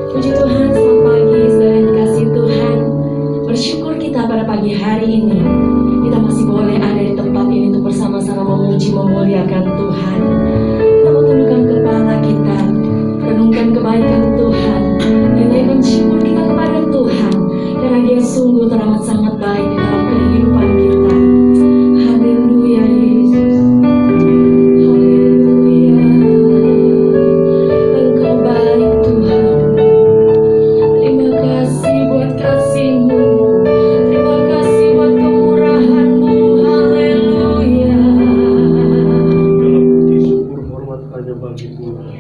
Puji Tuhan, selamat pagi saudara yang dikasihi Tuhan. Bersyukur kita pada pagi hari ini kita masih boleh ada di tempat ini untuk bersama-sama memuji memuliakan Tuhan. Kita mau tundukkan kepala kita, renungkan kebaikan Tuhan, dan naikkan syukur kita kepada Tuhan karena Dia sungguh teramat sangat baik di dalam kehidupan kita. Haleluya Yesus. Haleluya. Engkau baik Tuhan. Terima kasih buat kasih-Mu. Terima kasih buat kemurahan-Mu. Haleluya. Dalam puji syukur hormat hanya bagi Tuhan.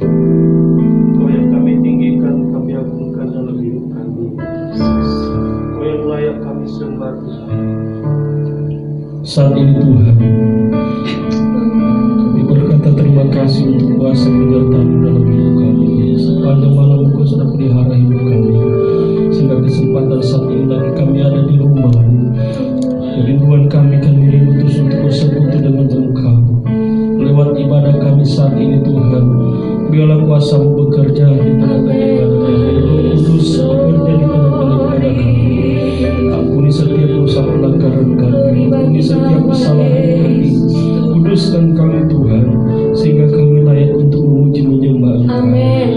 Engkau yang kami tinggikan, kami agungkan dalam hidup kami. Engkau yang layak kami sembah Tuhan. Saat ini Tuhan, kami berkata terima kasih untuk kuasa penyertaan dalam hidup kami. Sepanjang malam Engkau sudah pelihara hidup kami, sehingga kesempatan saat ini lagi kami ada di rumah. Kerinduan kami rindu terus untuk bersekutu dengan Engkau. Lewat ibadah kami saat ini Tuhan, biarlah kuasa-Mu bekerja di tengah-tengah ibadah kami. Roh Kudus bekerja di tengah-tengah ibadah kami. Ampuni setiap dosa pelanggaran kami, ampuni setiap kesalahan kami. Kuduskan kami Tuhan, sehingga kami layak untuk memuji menyembah Engkau. Amin.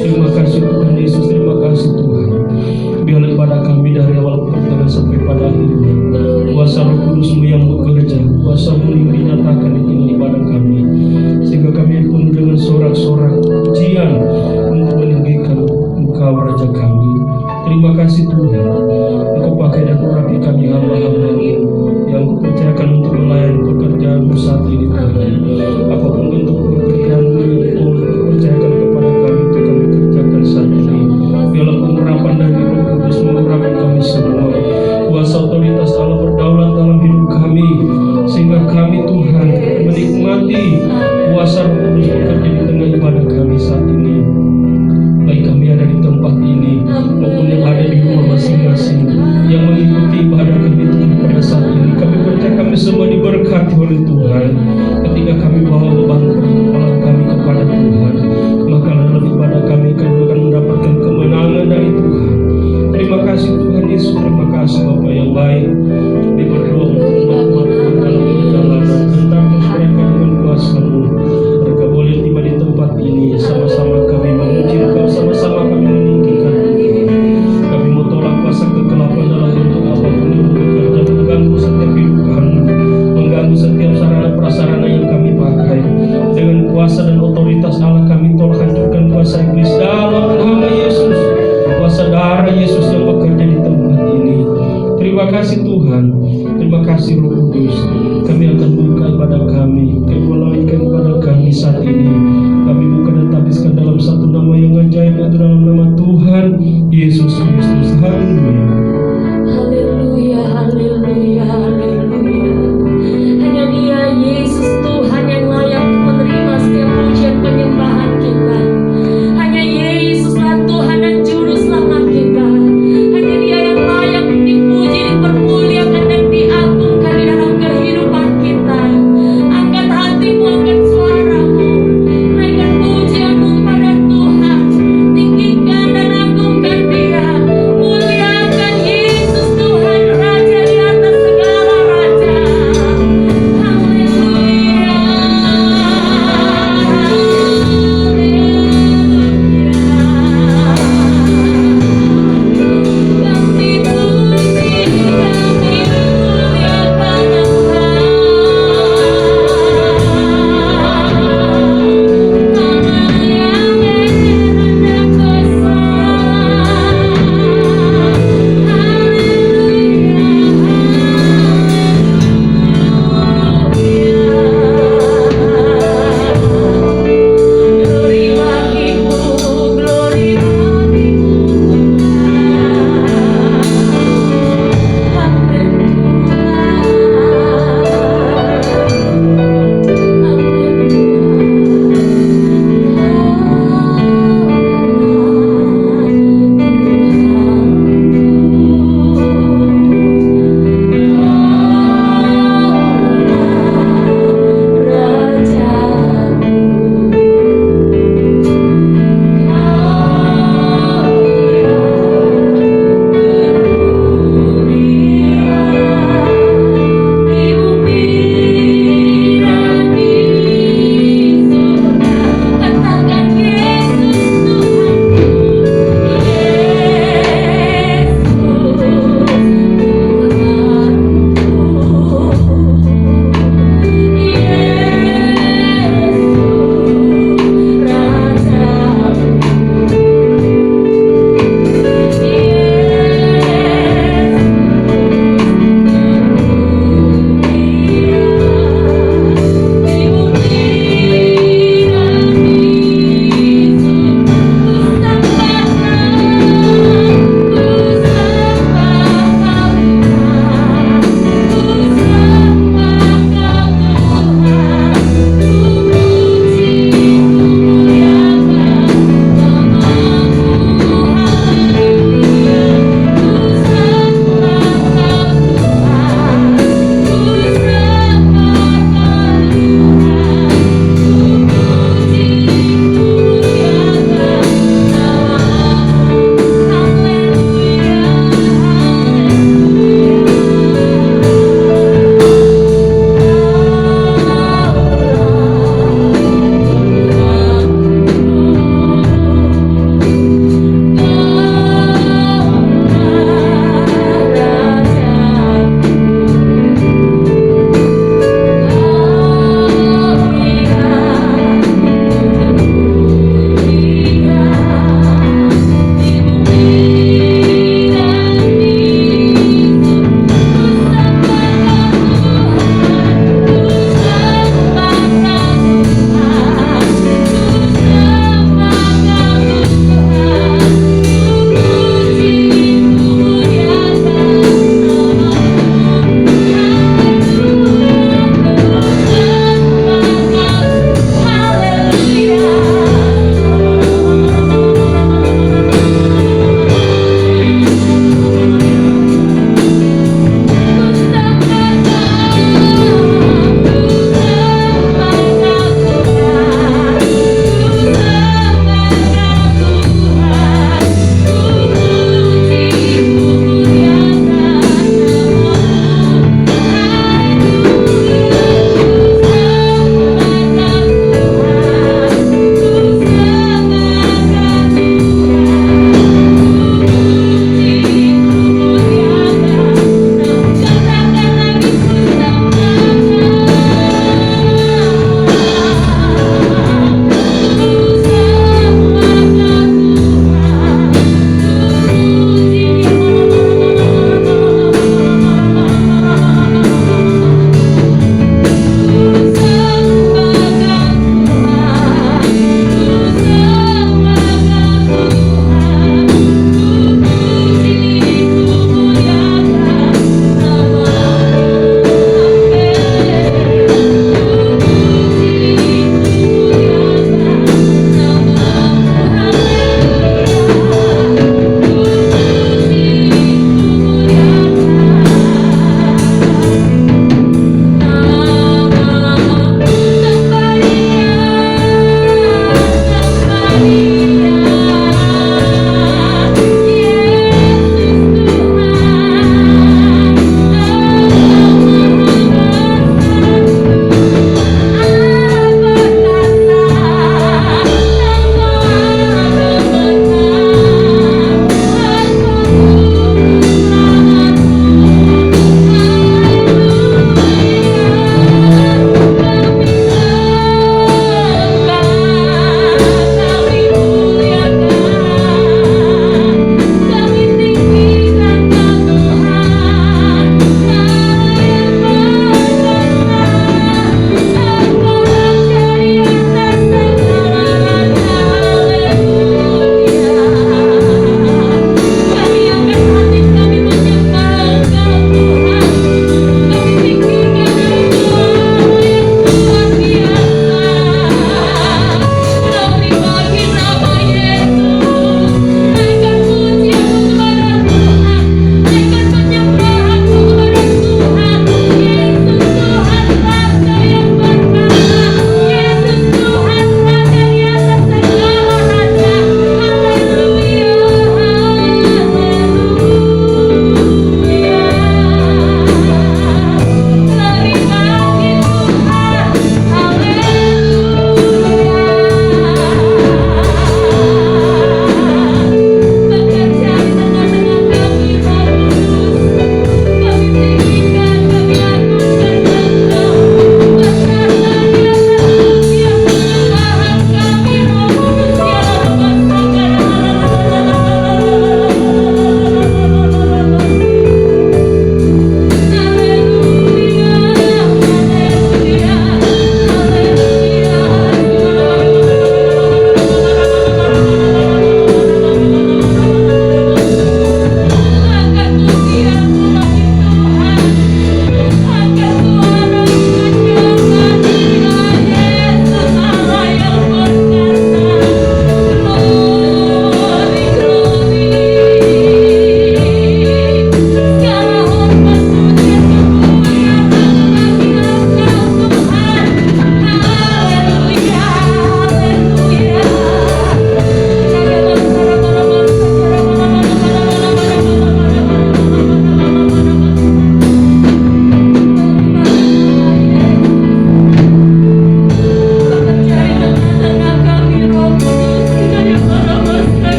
Terima kasih Tuhan Yesus, terima kasih Tuhan. Biarlah ibadah kami dari awal pertengahan sampai pada akhirnya, kuasa Roh Kudus-Mu yang bekerja, kuasa-Mu yang dinyatakan di tengah ibadah kami, sehingga kami pun dengan sorak-sorak pujian untuk meninggikan Engkau Raja kami. Terima kasih Tuhan, Engkau pakai dan urapi kami hamba-hamba-Mu yang Kau percayakan untuk melayani pekerjaan-Mu saat ini Tuhan. Apapun bentuk pekerjaan-Mu yang Kau percayakan kepada kami untuk kami kerjakan saat ini, biarlah pengurapan dari Roh Kudus mengurapi kami semua. Kuasa otoritas Allah berdaulat dalam hidup kami, sehingga kami Tuhan menikmati kuasa Roh Kudus bekerja di tengah ibadah kami saat ini. Baik kami ada di tempat ini maupun yang ada di rumah masing-masing yang mengikuti ibadah kami Tuhan pada saat ini, kami percaya kami semua diberkati oleh Tuhan. Ketika kami bawa beban kepala kami kepada Tuhan, maka dalam ibadah kami akan mendapatkan kemenangan dari Tuhan. Terima kasih Tuhan Yesus, terima kasih Bapa yang baik. Kami berdoa untuk umat-Mu dalam perjalanan, tentang mereka dengan kuasa-Mu. Mereka boleh tiba di tempat ini, sama-sama kami memuji Engkau, sama-sama kami meninggikan Engkau. Kami mau tolak kuasa kegelapan dalam bentuk apapun yang bekerja mengganggu setiap hidup kami, mengganggu setiap sarana prasarana yang kami pakai. Dengan kuasa dan otoritas Allah kami tolak hancurkan kuasa iblis dalam nama Yesus. Kuasa darah Yesus yang bekerja di tempat ini. Terima kasih Tuhan, terima kasih Roh Kudus. Kami akan buka ibadah kami, kami melanjutkan ibadah kami saat ini. Kami buka dan tabiskan dalam satu nama yang ajaib, yaitu dalam nama Tuhan Yesus Kristus. Haleluya. Haleluya, haleluya, haleluya. Hanya Dia Yesus Tuhan yang layak menerima setiap pujian penyembahan kita. Hanya Yesuslah Tuhan dan Juru Selamat kita. Hanya Dia yang layak dipuji, dipermuliakan dan diagungkan di dalam kehidupan kita. Angkat hatimu, angkat suaramu, naikkan pujianmu kepada Tuhan. Tinggikan dan agungkan Dia, muliakan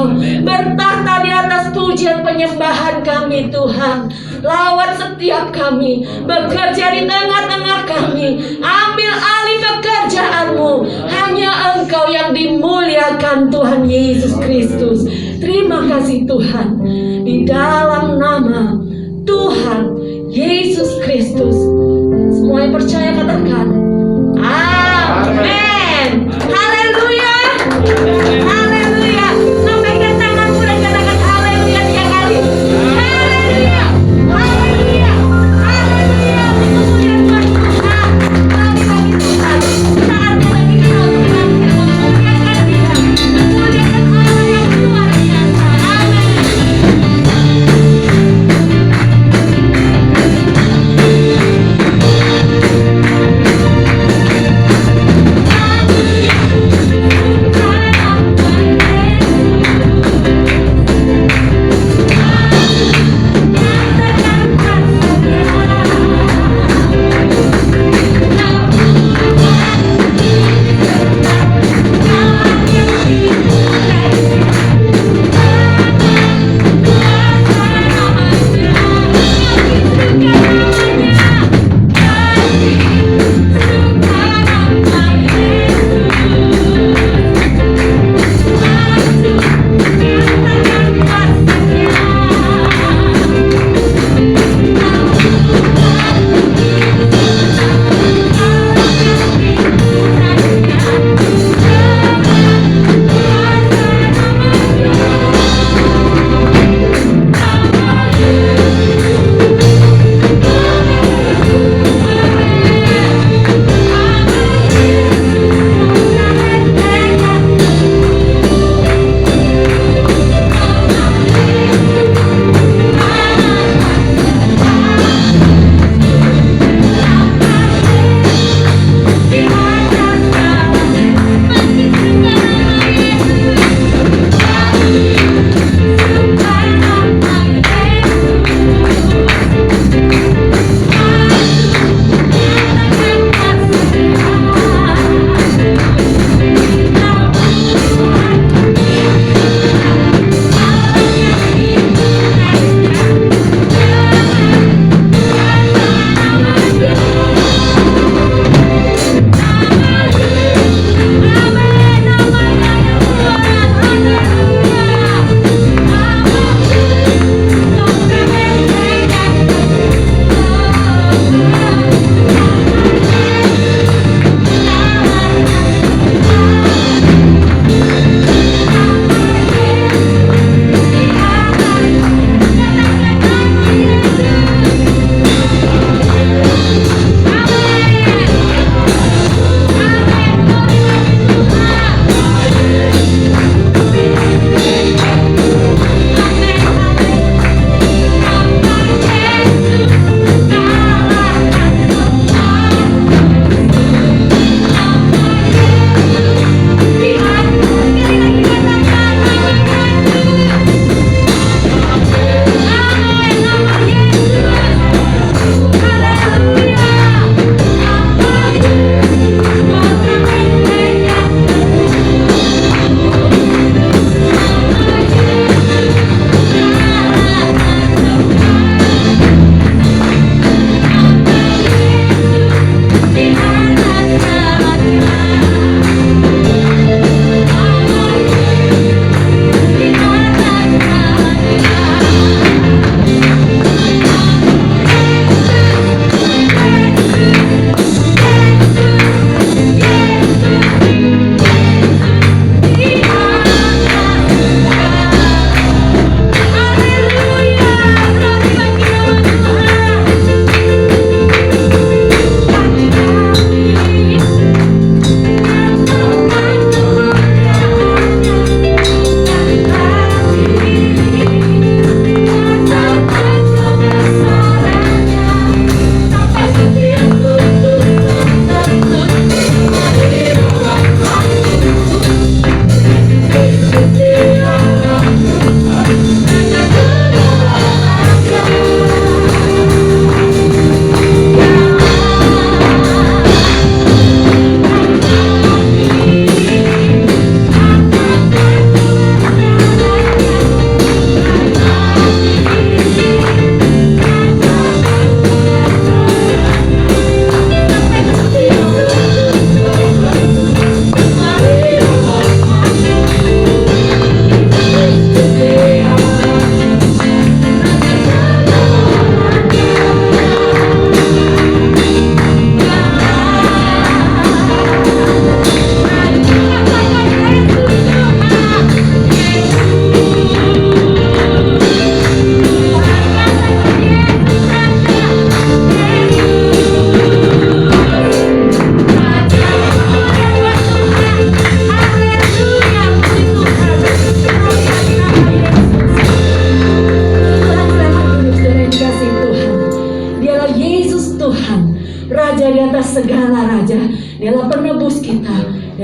Engkau bertahta di atas pujian penyembahan kami Tuhan. Lawat setiap kami, bekerja di tengah-tengah kami, ambil alih pekerjaan-Mu. Hanya Engkau yang dimuliakan Tuhan Yesus Kristus. Terima kasih Tuhan, di dalam nama Tuhan Yesus Kristus. Semua yang percaya katakan amin. Haleluya. Haleluya. Sampaikan tanganmu dan katakan haleluya 3 kali. Haleluya. Haleluya. Haleluya. Memuliakan Tuhan. Mari bagi Tuhan. Saatnya bagi kita untuk memuliakan Dia. Memuliakan Allah yang luar biasa. Amin. Haleluya.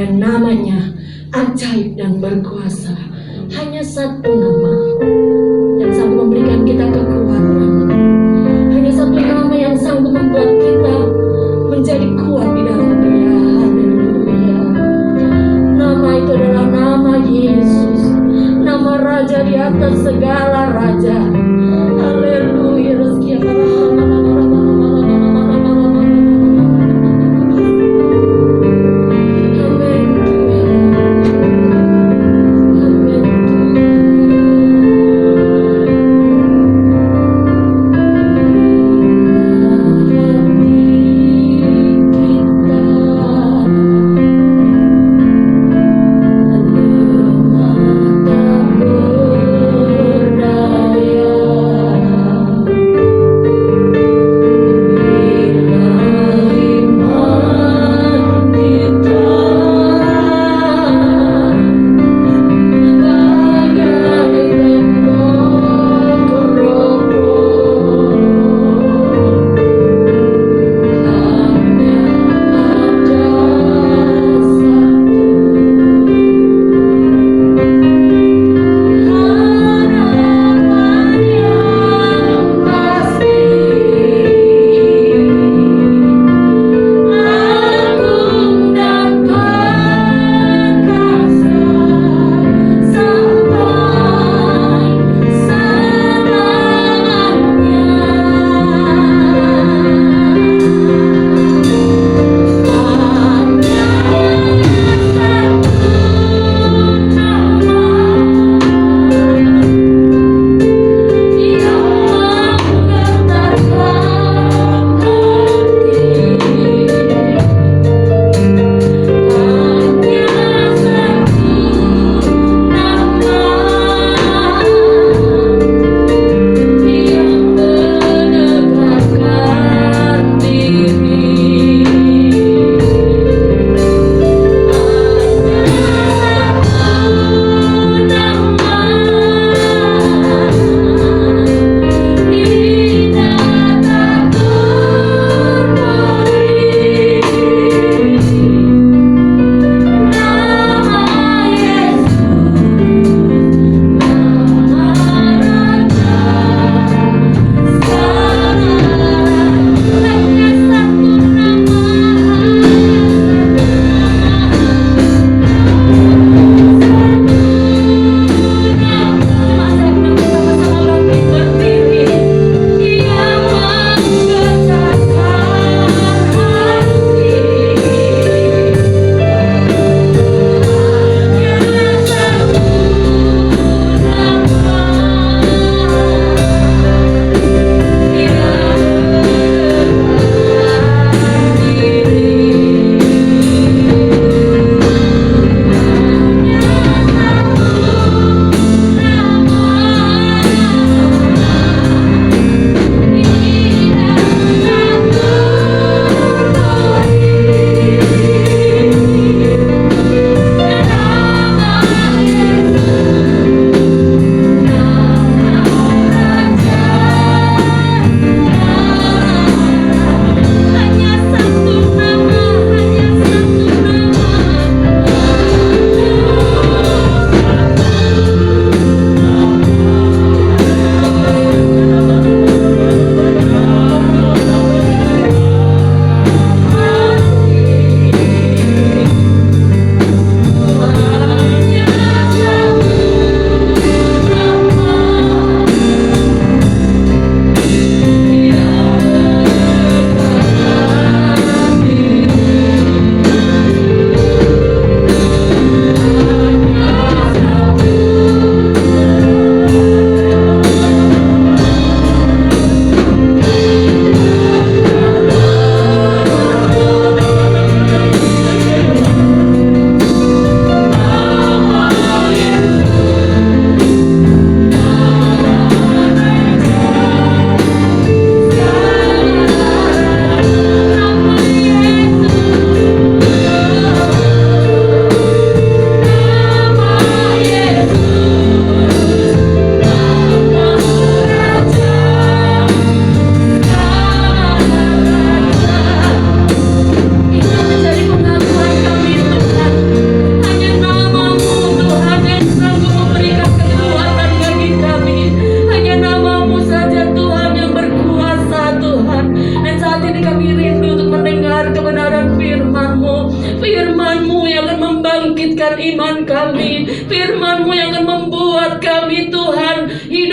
yang namanya ajaib dan berkuasa. Hanya satu nama yang sanggup memberikan kita kekuatan. Hanya satu nama yang sanggup membuat kita menjadi kuat di dalam Dia. Haleluya. Nama itu adalah nama Yesus, nama Raja di atas segala raja. Haleluya. Rezeki berdaya.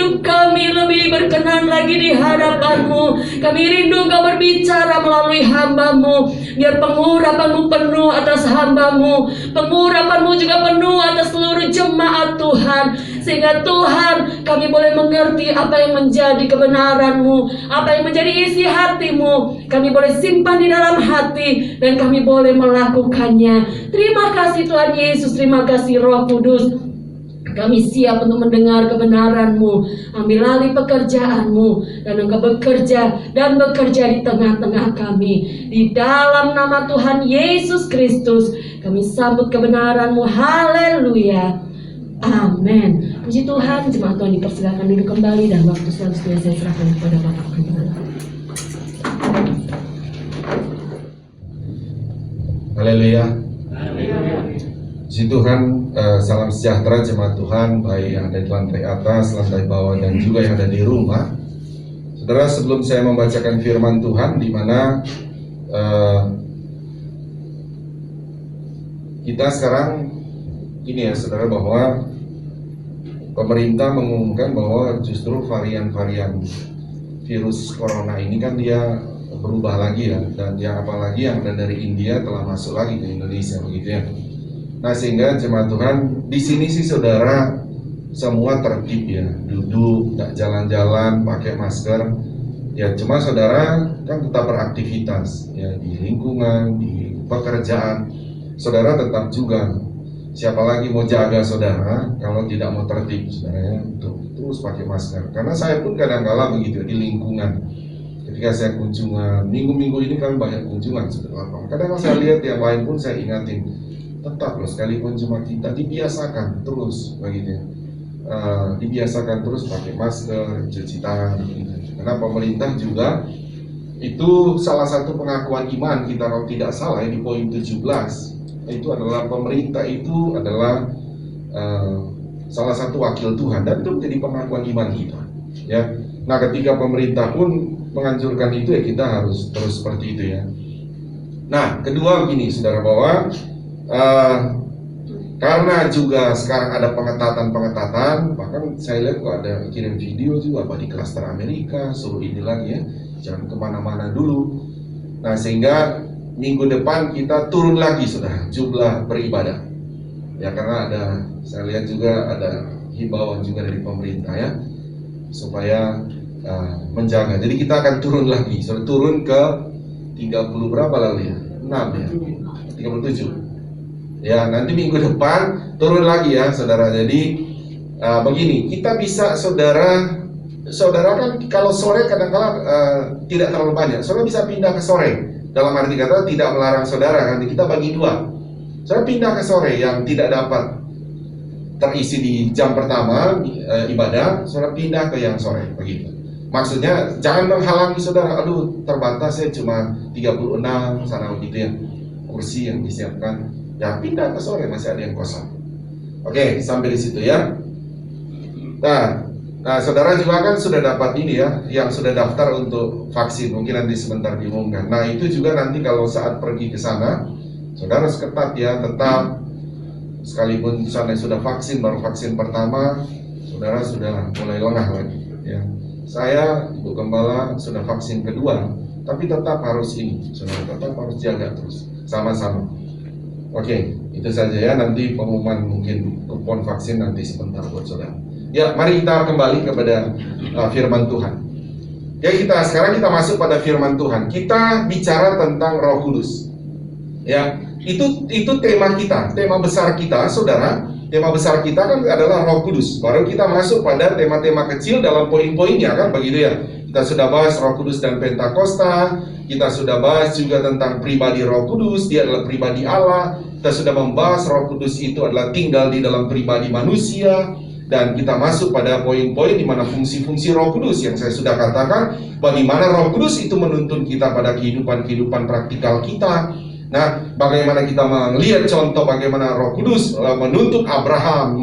hidup kami lebih berkenan lagi di hadapan-Mu. Kami rindu Engkau berbicara melalui hamba-Mu. Biar pengurapan-Mu penuh atas hamba-Mu, pengurapan-Mu juga penuh atas seluruh jemaat Tuhan. Sehingga Tuhan, kami boleh mengerti apa yang menjadi kebenaran-Mu, apa yang menjadi isi hati-Mu. Kami boleh simpan di dalam hati dan kami boleh melakukannya. Terima kasih Tuhan Yesus, terima kasih Roh Kudus. Kami siap untuk mendengar kebenaran-Mu. Ambil alih pekerjaan-Mu, dan Engkau bekerja dan bekerja di tengah-tengah kami. Di dalam nama Tuhan Yesus Kristus kami sambut kebenaran-Mu. Haleluya, amin. Puji Tuhan. Jemaat Tuhan dipersilakan duduk kembali, dan waktu selanjutnya saya serahkan kepada Bapak Gembala. Haleluya. Puji Tuhan. Salam sejahtera jemaat Tuhan, baik yang ada di lantai atas, lantai bawah, dan juga yang ada di rumah. Saudara, sebelum saya membacakan firman Tuhan, di mana kita sekarang ini ya saudara, bahwa pemerintah mengumumkan bahwa justru varian-varian virus corona ini kan dia berubah lagi ya, dan yang apalagi yang ada dari India telah masuk lagi ke Indonesia, begitu ya. Nah, sehingga jemaat Tuhan di sini sih saudara semua tertib ya, duduk, tak jalan-jalan, pakai masker. Ya cuma saudara kan tetap beraktivitas ya, di lingkungan, di pekerjaan. Saudara tetap juga, siapa lagi mau jaga saudara kalau tidak mau tertib saudara ya, untuk terus pakai masker. Karena saya pun kadang-kala begitu di lingkungan. Ketika saya kunjungan, minggu-minggu ini kan banyak kunjungan saudara. Kadang saya lihat yang lain pun saya ingatin, tetap loh, sekalipun cuma kita dibiasakan terus begitu ya. Dibiasakan terus pakai masker, cuci tangan begitu. Karena pemerintah juga itu salah satu pengakuan iman kita kalau tidak salah ya, di poin 17 itu adalah pemerintah itu adalah salah satu wakil Tuhan, dan itu menjadi pengakuan iman kita ya. Nah, ketika pemerintah pun menganjurkan itu ya, kita harus terus seperti itu ya. Nah, kedua begini saudara, bahwa karena juga sekarang ada pengetatan, bahkan saya lihat kok ada kirim video juga di klaster Amerika, suruh ini lagi ya, jangan kemana-mana dulu. Nah, sehingga minggu depan kita turun lagi saudara jumlah beribadah ya, karena ada, saya lihat juga ada himbauan juga dari pemerintah ya, supaya menjaga. Jadi kita akan turun lagi, saudara, turun ke 30 berapa lalu ya, 6 ya, 37 ya, nanti minggu depan turun lagi ya saudara. Jadi begini, kita bisa saudara kan kalau sore kadang-kala tidak terlalu banyak, saudara bisa pindah ke sore. Dalam arti kata tidak melarang saudara, nanti kita bagi dua, saudara pindah ke sore yang tidak dapat terisi di jam pertama ibadah, saudara pindah ke yang sore begitu. Maksudnya jangan menghalangi saudara, aduh terbatas ya cuma 36 sana begitu ya, kursi yang disiapkan. Ya pindah ke sore, masih ada yang kosong. Oke, sampai di situ ya. Nah, saudara juga kan sudah dapat ini ya, yang sudah daftar untuk vaksin, mungkin nanti sebentar diumumkan. Nah, itu juga nanti kalau saat pergi ke sana, saudara harus ketat ya, tetap sekalipun sana sudah vaksin, baru vaksin pertama, saudara sudah mulai lengah lagi ya. Saya, Ibu Gembala, sudah vaksin kedua, tapi tetap harus ini, saudara tetap harus jaga terus, sama-sama. Oke, itu saja ya, nanti pengumuman mungkin kupon vaksin nanti sebentar buat saudara. Ya, mari kita kembali kepada firman Tuhan. Ya, sekarang kita masuk pada firman Tuhan. Kita bicara tentang Roh Kudus. Ya, itu tema kita, tema besar kita, saudara. Tema besar kita kan adalah Roh Kudus. Baru kita masuk pada tema-tema kecil dalam poin-poinnya kan, begitu ya. Kita sudah bahas Roh Kudus dan Pentakosta. Kita sudah bahas juga tentang pribadi Roh Kudus, dia adalah pribadi Allah. Kita sudah membahas Roh Kudus itu adalah tinggal di dalam pribadi manusia. Dan kita masuk pada poin-poin di mana fungsi-fungsi Roh Kudus yang saya sudah katakan, bagaimana Roh Kudus itu menuntun kita pada kehidupan praktikal kita. Nah, bagaimana kita melihat contoh bagaimana Roh Kudus menuntut Abraham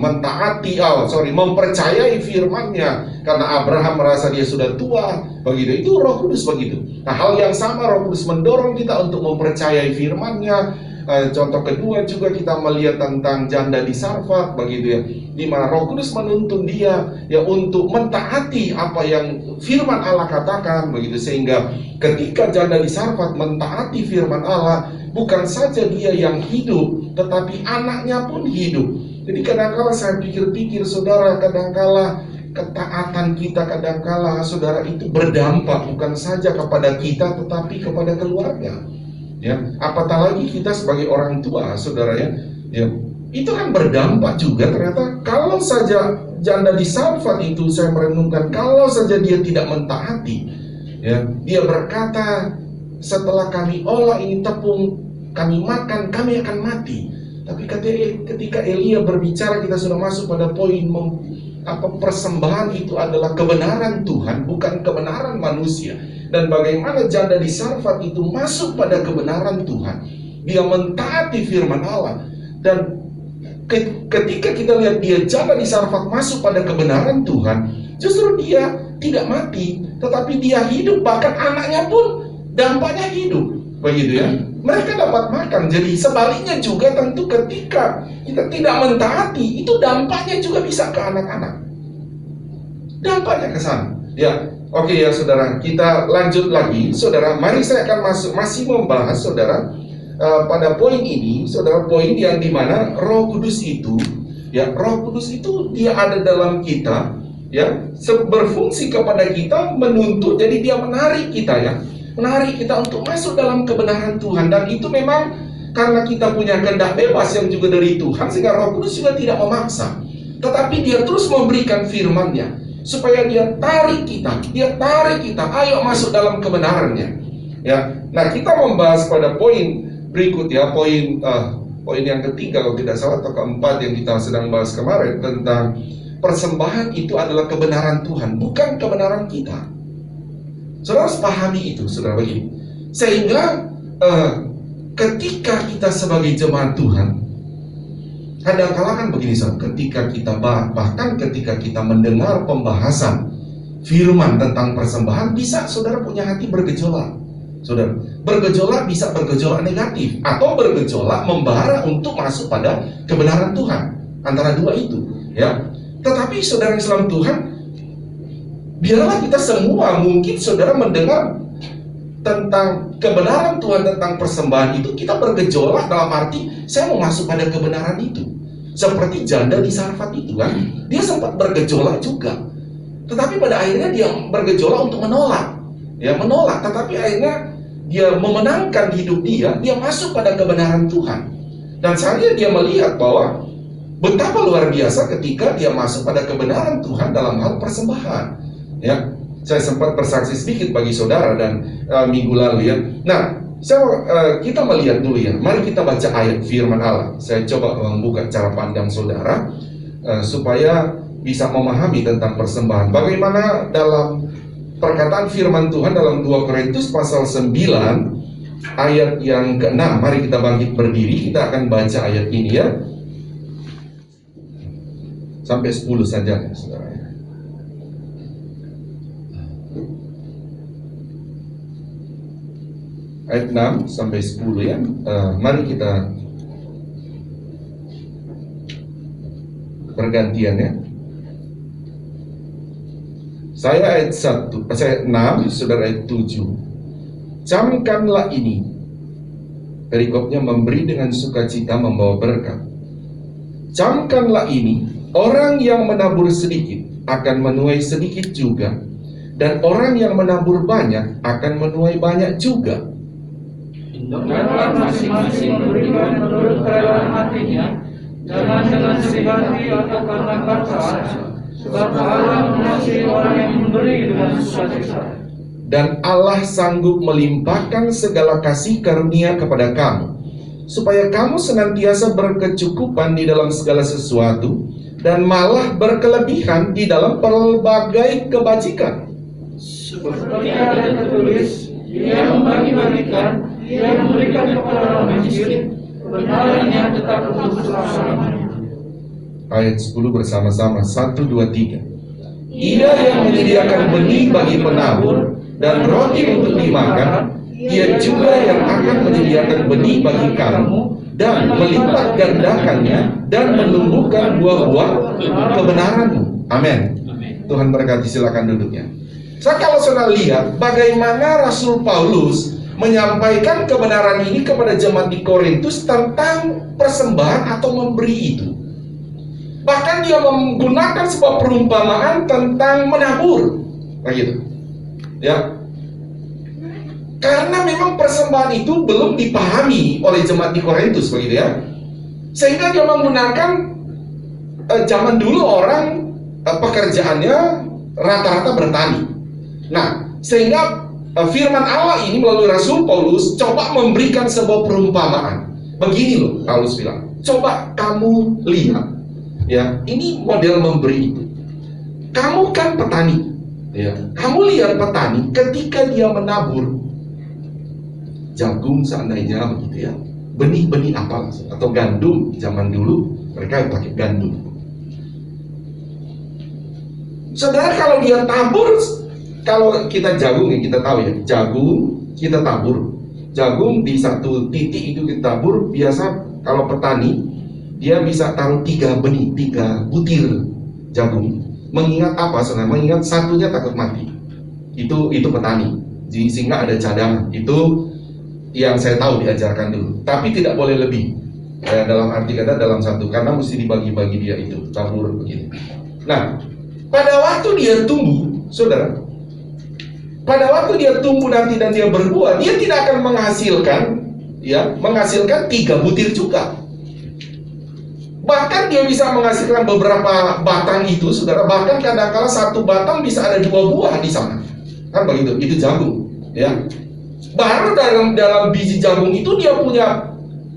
mempercayai firman-Nya karena Abraham merasa dia sudah tua, begitu. Itu Roh Kudus begitu. Nah, hal yang sama Roh Kudus mendorong kita untuk mempercayai firman-Nya, Contoh kedua juga kita melihat tentang janda di Sarfat begitu ya, di mana Roh Kudus menuntun dia ya untuk mentaati apa yang firman Allah katakan begitu, sehingga ketika janda di Sarfat mentaati firman Allah, bukan saja dia yang hidup tetapi anaknya pun hidup. Jadi kadangkala saya pikir-pikir saudara, kadangkala ketaatan kita, kadangkala saudara itu berdampak bukan saja kepada kita tetapi kepada keluarga. Ya, apatah lagi kita sebagai orang tua, saudara ya, itu kan berdampak juga ternyata. Kalau saja janda di Sarfat itu saya merenungkan, kalau saja dia tidak mentaati, ya, dia berkata, setelah kami olah ini tepung, kami makan, kami akan mati. Tapi ketika Elia berbicara, kita sudah masuk pada poin persembahan itu adalah kebenaran Tuhan, bukan kebenaran manusia. Dan bagaimana janda di Sarfat itu masuk pada kebenaran Tuhan, dia mentaati firman Allah. Dan ketika kita lihat dia janda di Sarfat masuk pada kebenaran Tuhan, justru dia tidak mati, tetapi dia hidup, bahkan anaknya pun dampaknya hidup, begitu ya. Mereka dapat makan. Jadi sebaliknya juga tentu ketika kita tidak mentaati, itu dampaknya juga bisa ke anak-anak. Dampaknya ke sana. Ya, oke ya saudara, kita lanjut lagi. Saudara, mari saya akan masih membahas saudara pada poin ini, saudara, poin yang dimana Roh Kudus itu, ya, Roh Kudus itu dia ada dalam kita, ya, berfungsi kepada kita, menuntut, jadi dia menarik kita ya. Menarik kita untuk masuk dalam kebenaran Tuhan. Dan itu memang karena kita punya kehendak bebas yang juga dari Tuhan, sehingga Roh Kudus juga tidak memaksa, tetapi dia terus memberikan firman-Nya supaya dia tarik kita, ayo masuk dalam kebenarannya. Ya, nah kita membahas pada poin berikut ya, poin yang ketiga kalau tidak salah, atau keempat yang kita sedang bahas kemarin, tentang persembahan itu adalah kebenaran Tuhan, bukan kebenaran kita. Saudara harus pahami itu, saudara, begini. Sehingga ketika kita sebagai jemaat Tuhan, kadang-kala kan begini, saudara, ketika kita bahkan ketika kita mendengar pembahasan firman tentang persembahan, bisa saudara punya hati bergejolak. Saudara, bergejolak bisa bergejolak negatif atau bergejolak membara untuk masuk pada kebenaran Tuhan. Antara dua itu, ya. Tetapi saudara Islam Tuhan, biarlah kita semua, mungkin saudara mendengar tentang kebenaran Tuhan tentang persembahan itu, kita bergejolak dalam arti saya mau masuk pada kebenaran itu. Seperti janda di Sarfat itu kan, dia sempat bergejolak juga. Tetapi pada akhirnya dia bergejolak untuk menolak. Ya, menolak, tetapi akhirnya dia memenangkan hidup dia masuk pada kebenaran Tuhan. Dan saya dia melihat bahwa betapa luar biasa ketika dia masuk pada kebenaran Tuhan dalam hal persembahan. Ya, saya sempat bersaksi sedikit bagi saudara dan minggu lalu ya. Nah, kita melihat dulu ya. Mari kita baca ayat firman Allah. Saya coba membuka cara pandang saudara supaya bisa memahami tentang persembahan. Bagaimana dalam perkataan firman Tuhan dalam 2 Korintus pasal 9 ayat yang ke-6. Mari kita bangkit berdiri. Kita akan baca ayat ini ya. Sampai 10 saja ya, saudara. Ayat 6 sampai 10 ya. Mari kita bergantian ya. Saya ayat 1, saya 6, saudara ayat 7. Camkanlah ini. Perikopnya memberi dengan sukacita membawa berkat. Camkanlah ini, orang yang menabur sedikit akan menuai sedikit juga, dan orang yang menabur banyak akan menuai banyak juga. Hendaklah masing-masing memberikan menurut kerelaan hatinya, jangan dengan sedih hati atau karena paksaan, sebab Allah mengasihi orang yang memberi dengan sukacita. Dan Allah sanggup melimpahkan segala kasih karunia kepada kamu, supaya kamu senantiasa berkecukupan di dalam segala sesuatu, dan malah berkelebihan di dalam pelbagai kebajikan. Seperti ada tertulis, Dia membagi-bagikan, Dia memberikan kepada orang miskin, kebenarannya tetap untuk selamanya. Ayat 10 bersama-sama, 1, 2, 3. Ia yang menyediakan benih bagi penabur dan roti untuk dimakan, Dia juga yang akan menyediakan benih bagi kamu dan melipat gandakannya dan menumbuhkan buah-buah kebenaranmu. Amin. Tuhan berkati, silakan duduknya. Kalau saudara lihat bagaimana Rasul Paulus menyampaikan kebenaran ini kepada jemaat di Korintus tentang persembahan atau memberi itu. Bahkan dia menggunakan sebuah perumpamaan tentang menabur, begitu. Ya, karena memang persembahan itu belum dipahami oleh jemaat di Korintus, begitu ya. Sehingga dia menggunakan zaman dulu orang pekerjaannya rata-rata bertani. Nah, sehingga firman Allah ini melalui Rasul Paulus coba memberikan sebuah perumpamaan. Begini loh, Paulus bilang, coba kamu lihat, ya, ini model memberi itu. Kamu kan petani, ya. Kamu lihat petani ketika dia menabur jagung seandainya begitu ya, benih-benih apa atau gandum zaman dulu mereka pakai gandum. Saudara, kalau dia tabur, kalau kita jagung ya kita tahu ya, jagung kita tabur, jagung di satu titik itu kita tabur. Biasa kalau petani dia bisa taruh 3 benih, 3 butir jagung. Mengingat apa? Saudara, mengingat satunya takut mati. Itu petani. Jadi sehingga ada cadangan. Itu yang saya tahu diajarkan dulu. Tapi tidak boleh lebih. Dalam arti kata dalam satu, karena mesti dibagi-bagi dia itu tabur begini. Nah, pada waktu dia tumbuh, saudara, pada waktu dia tumbuh nanti dan dia berbuah, dia tidak akan menghasilkan 3 butir juga. Bahkan dia bisa menghasilkan beberapa batang itu, saudara. Bahkan kadang-kala satu batang bisa ada 2 buah di sana, kan begitu. Itu jagung, ya. Baru dalam biji jagung itu dia punya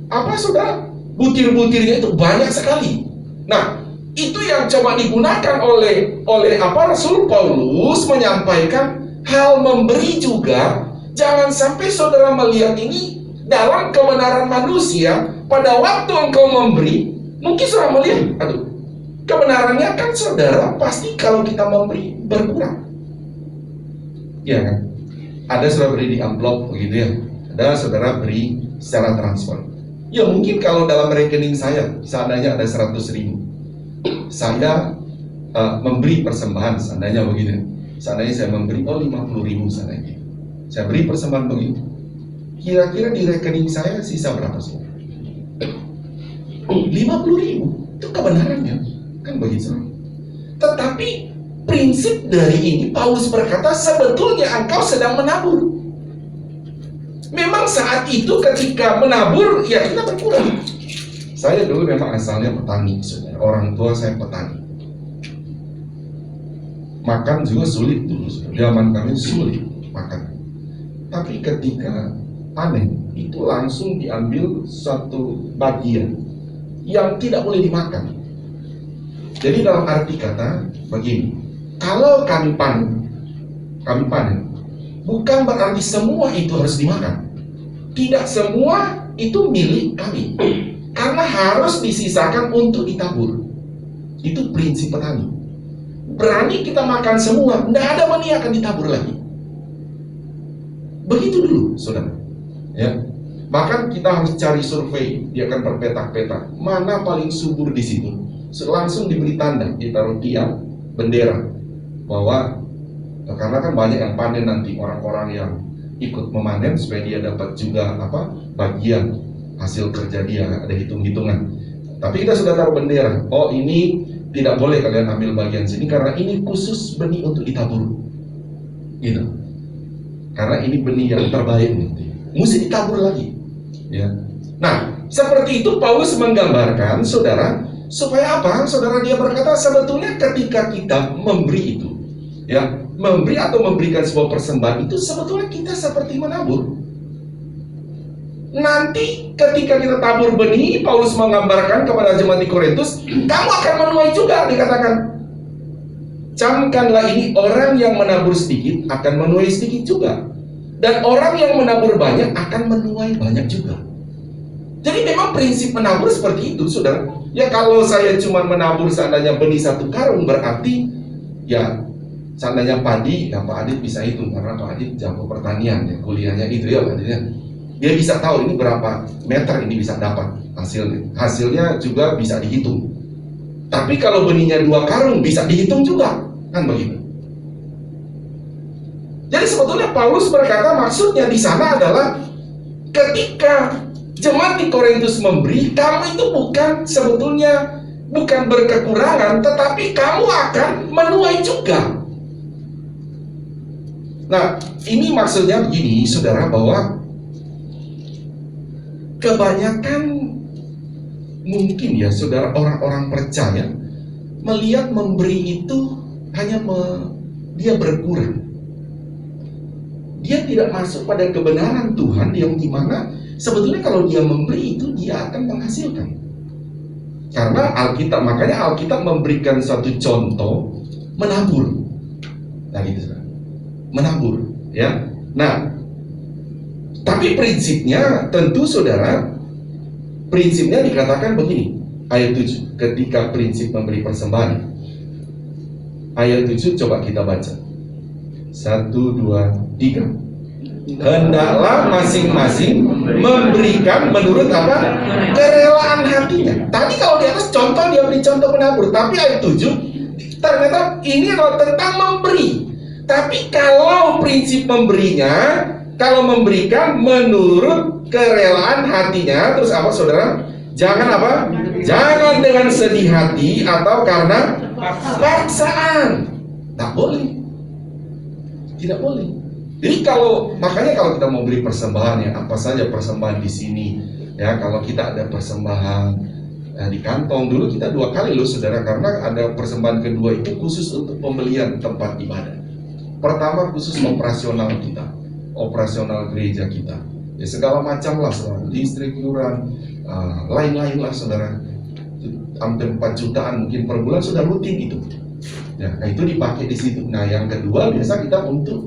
apa, saudara? Butir-butirnya itu banyak sekali. Nah, itu yang coba digunakan oleh Rasul Paulus menyampaikan hal memberi juga. Jangan sampai saudara melihat ini dalam kebenaran manusia. Pada waktu engkau memberi, mungkin saudara melihat, aduh, kebenarannya kan saudara pasti kalau kita memberi berkurang, ya kan? Ada saudara beri di amplop begitu ya, ada saudara beri secara transfer. Ya mungkin kalau dalam rekening saya seandainya ada 100.000, saya memberi persembahan seandainya begitu. Seandainya saya memberi 50.000 seandainya, saya beri persembahan begitu. Kira-kira di rekening saya sisa berapa sih? 50.000, itu kebenarannya, kan begitu. Tetapi prinsip dari ini, Paulus berkata, sebetulnya engkau sedang menabur. Memang saat itu ketika menabur, ya kita berkurang. Saya dulu memang asalnya petani, saudara. Orang tua saya petani. Makan juga sulit dulu, saudara. Zaman kami sulit makan. Tapi ketika panen, itu langsung diambil satu bagian yang tidak boleh dimakan. Jadi dalam arti kata begini, kalau kami panen, bukan berarti semua itu harus dimakan. Tidak semua itu milik kami, karena harus disisakan untuk ditabur. Itu prinsip petani. Berani kita makan semua, tidak ada benih akan ditabur lagi. Begitu dulu, saudara. Ya, bahkan kita harus cari survei, dia akan berpetak-petak mana paling subur di situ. Langsung diberi tanda, ditaruh tiang bendera. Bahwa karena kan banyak yang panen nanti, orang-orang yang ikut memanen supaya dia dapat juga bagian hasil kerja dia, ada hitung-hitungan. Tapi kita sudah taruh bendera, oh ini tidak boleh kalian ambil bagian sini karena ini khusus benih untuk ditabur, gitu. Karena ini benih yang terbaik nanti, mesti ditabur lagi, ya. Nah, seperti itu Paulus menggambarkan, saudara, supaya apa? Saudara, dia berkata sebetulnya ketika kita memberi itu, ya, memberi atau memberikan sebuah persembahan itu sebetulnya kita seperti menabur. Nanti ketika kita tabur benih, Paulus menggambarkan kepada jemaat di Korintus, kamu akan menuai juga, dikatakan. Camkanlah ini, orang yang menabur sedikit akan menuai sedikit juga, dan orang yang menabur banyak akan menuai banyak juga. Jadi memang prinsip menabur seperti itu, saudara. Ya kalau saya cuma menabur seandainya benih 1 karung, berarti ya seandainya padi, ya Pak Adit bisa hitung karena Pak Adit jago pertanian, ya, kuliahnya itu ya Pak Adit ya. Dia bisa tahu ini berapa meter ini bisa dapat hasilnya. Hasilnya juga bisa dihitung. Tapi kalau benihnya 2 karung bisa dihitung juga, kan begitu. Jadi sebetulnya Paulus berkata maksudnya di sana adalah ketika jemaat di Korintus memberi, kamu itu sebetulnya bukan berkekurangan, tetapi kamu akan menuai juga. Nah, ini maksudnya begini, saudara, bahwa kebanyakan mungkin ya, saudara, orang-orang percaya melihat memberi itu hanya dia berkurang. Dia tidak masuk pada kebenaran Tuhan yang dimana sebetulnya kalau dia memberi itu dia akan menghasilkan. Karena makanya Alkitab memberikan satu contoh menabur. Nah gitu, saudara. Menabur, ya. Nah, tapi prinsipnya tentu, saudara, prinsipnya dikatakan begini, ayat 7, ketika prinsip memberi persembahan. Ayat 7 coba kita baca. 1, 2, 3. Hendaklah masing-masing memberikan menurut apa? Kerelaan hatinya. Tadi kalau di atas contoh, dia beri contoh menabur, tapi ayat 7 ternyata ini adalah tentang memberi. Tapi kalau prinsip memberinya, kalau memberikan menurut kerelaan hatinya, terus apa, saudara? Jangan apa? Jangan dengan sedih hati atau karena paksaan. Tak boleh. Tidak boleh. Jadi makanya kalau kita mau beri persembahan, ya apa saja persembahan di sini, ya kalau kita ada persembahan di kantong, dulu kita 2 kali loh, saudara, karena ada persembahan kedua itu khusus untuk pembelian tempat ibadah. Pertama khusus operasional kita, operasional gereja kita, ya segala macam lah, saudara, listrik, iuran, lain-lain lah, saudara, hampir 4 jutaan mungkin per bulan sudah rutin itu. Ya, nah itu dipakai di situ. Nah yang kedua biasa kita untuk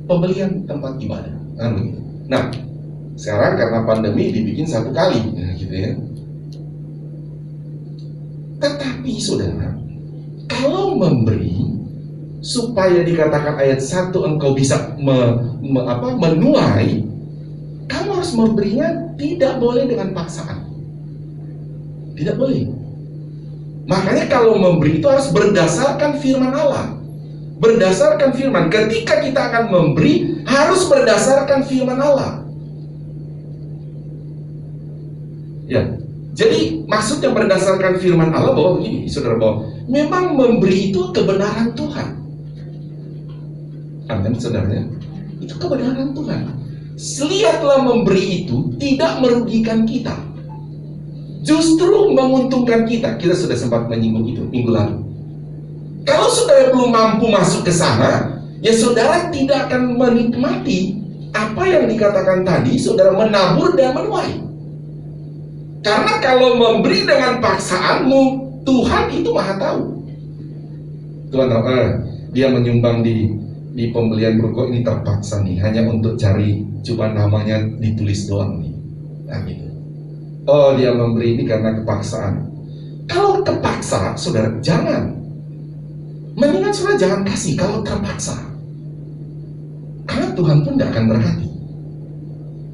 pembelian tempat ibadah, kan begitu. Nah sekarang karena pandemi dibikin 1 kali, ya, gitu ya. Tetapi saudara, kalau memberi supaya dikatakan ayat 1 engkau bisa menuai, kamu harus memberinya tidak boleh dengan paksaan. Tidak boleh. Makanya kalau memberi itu harus berdasarkan firman Allah. Berdasarkan firman. Ketika kita akan memberi, harus berdasarkan firman Allah. Ya. Jadi maksudnya berdasarkan firman Allah bahwa begini, saudara, bahwa memang memberi itu kebenaran Tuhan. Amin, saudaranya. Itu kebenaran Tuhan. Lihatlah memberi itu tidak merugikan kita, justru menguntungkan kita. Kita sudah sempat menyinggung itu minggu lalu. Kalau saudara belum mampu masuk ke sana, ya saudara tidak akan menikmati apa yang dikatakan tadi, saudara menabur dan menuai. Karena kalau memberi dengan paksaanmu, Tuhan itu maha tahu. Tuhan tahu, dia menyumbang di pembelian rokok ini terpaksa nih, hanya untuk cari, cuma namanya ditulis doang nih. Nah gitu. Oh, dia memberi ini karena kepaksaan. Kalau kepaksa, saudara, jangan. Mendingan saudara jangan kasih kalau terpaksa. Karena Tuhan pun tidak akan berhati.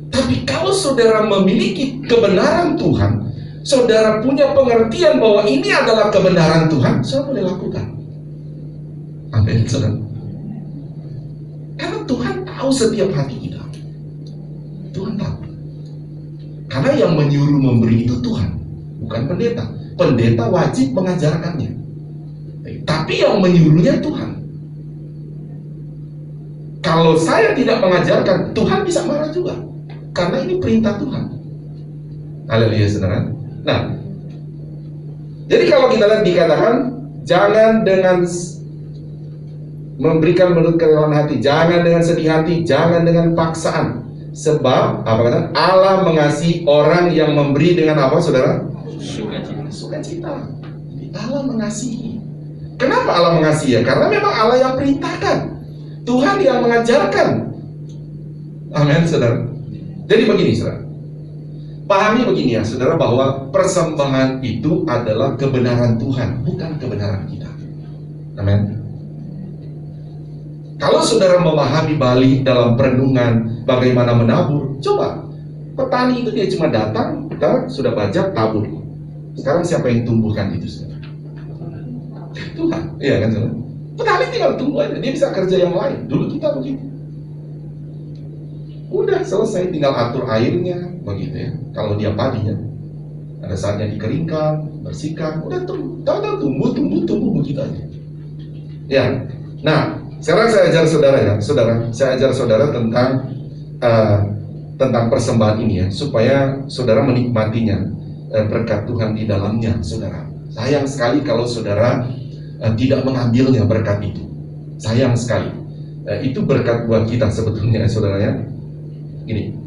Tapi kalau saudara memiliki kebenaran Tuhan, saudara punya pengertian bahwa ini adalah kebenaran Tuhan, saudara boleh lakukan. Amin, saudara. Karena Tuhan tahu setiap hati kita. Tuhan tahu. Karena yang menyuruh memberi itu Tuhan, bukan pendeta. Pendeta wajib mengajarkannya, tapi yang menyuruhnya Tuhan. Kalau saya tidak mengajarkan, Tuhan bisa marah juga. Karena ini perintah Tuhan. Haleluya, saudara. Nah, jadi kalau kita lihat dikatakan, jangan dengan memberikan menurut kerelaan hati, jangan dengan sedih hati, jangan dengan paksaan. Sebab apa kata? Allah mengasihi orang yang memberi dengan apa, saudara? Sukacita. Jadi Allah mengasihi. Kenapa Allah mengasihi? Ya, karena memang Allah yang perintahkan, Tuhan yang mengajarkan. Amin, saudara. Jadi begini, saudara, pahami begini ya, saudara, bahwa persembahan itu adalah kebenaran Tuhan, bukan kebenaran kita. Amin. saudara memahami balik dalam perenungan bagaimana menabur, coba petani itu dia cuma datang, kita sudah baca tabur. Sekarang siapa yang tumbuhkan itu, saudara? Tuhan, iya kan saudara? Petani tinggal tunggu aja, dia bisa kerja yang lain. Dulu kita begitu. Udah selesai, tinggal atur airnya, begitu ya. Kalau dia padi ya, ada saatnya dikeringkan, bersihkan, udah tumbuh begitu aja. Ya, nah sekarang saya ajar saudara ya, saya ajar saudara tentang persembahan ini ya, supaya saudara menikmatinya, berkat Tuhan di dalamnya, saudara. Sayang sekali kalau saudara tidak mengambilnya berkat itu. Sayang sekali. Itu berkat buat kita sebetulnya, saudara ya. Gini.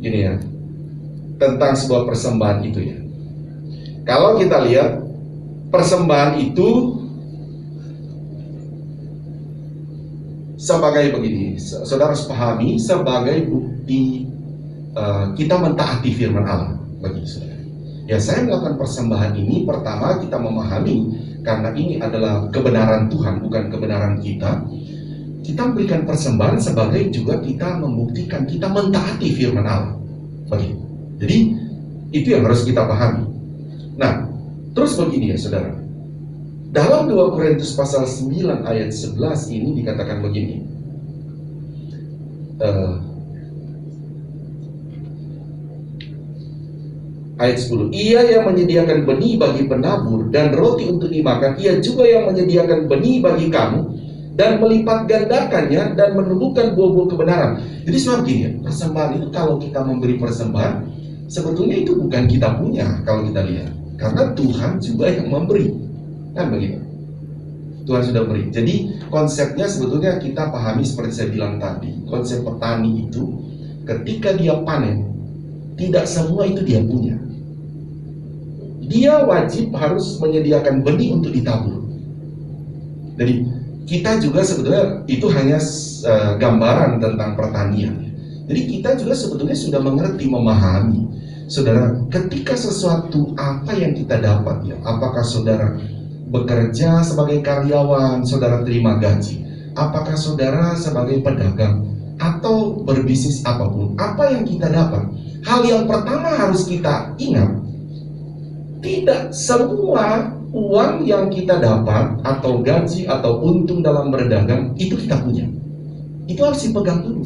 Gini ya. Tentang sebuah persembahan itu ya. Kalau kita lihat persembahan itu sebagai begini, saudara harus pahami sebagai bukti kita mentaati firman Allah bagi saudara. Ya, saya melakukan persembahan ini pertama kita memahami karena ini adalah kebenaran Tuhan, bukan kebenaran kita. Kita memberikan persembahan sebagai juga kita membuktikan kita mentaati firman Allah. Begitu. Jadi itu yang harus kita pahami. Nah, terus begini ya saudara. Dalam 2 Korintus pasal 9 ayat 11 ini dikatakan begini. Ayat 10, ia yang menyediakan benih bagi penabur dan roti untuk dimakan, ia juga yang menyediakan benih bagi kamu dan melipat gandakannya dan menumbuhkan buah-buah kebenaran. Jadi sebab gini ya, persembahan itu kalau kita memberi persembahan, sebetulnya itu bukan kita punya kalau kita lihat, karena Tuhan juga yang memberi, kan begitu. Tuhan sudah beri. Jadi konsepnya sebetulnya kita pahami seperti saya bilang tadi, konsep petani itu ketika dia panen, tidak semua itu dia punya. Dia wajib harus menyediakan benih untuk ditabur. Jadi kita juga sebetulnya itu hanya gambaran tentang pertanian. Jadi kita juga sebetulnya sudah mengerti, memahami, saudara, ketika sesuatu apa yang kita dapat ya, apakah saudara bekerja sebagai karyawan, saudara terima gaji, apakah saudara sebagai pedagang atau berbisnis apapun, apa yang kita dapat, hal yang pertama harus kita ingat, tidak semua uang yang kita dapat atau gaji atau untung dalam berdagang itu kita punya. Itu harus dipegang dulu.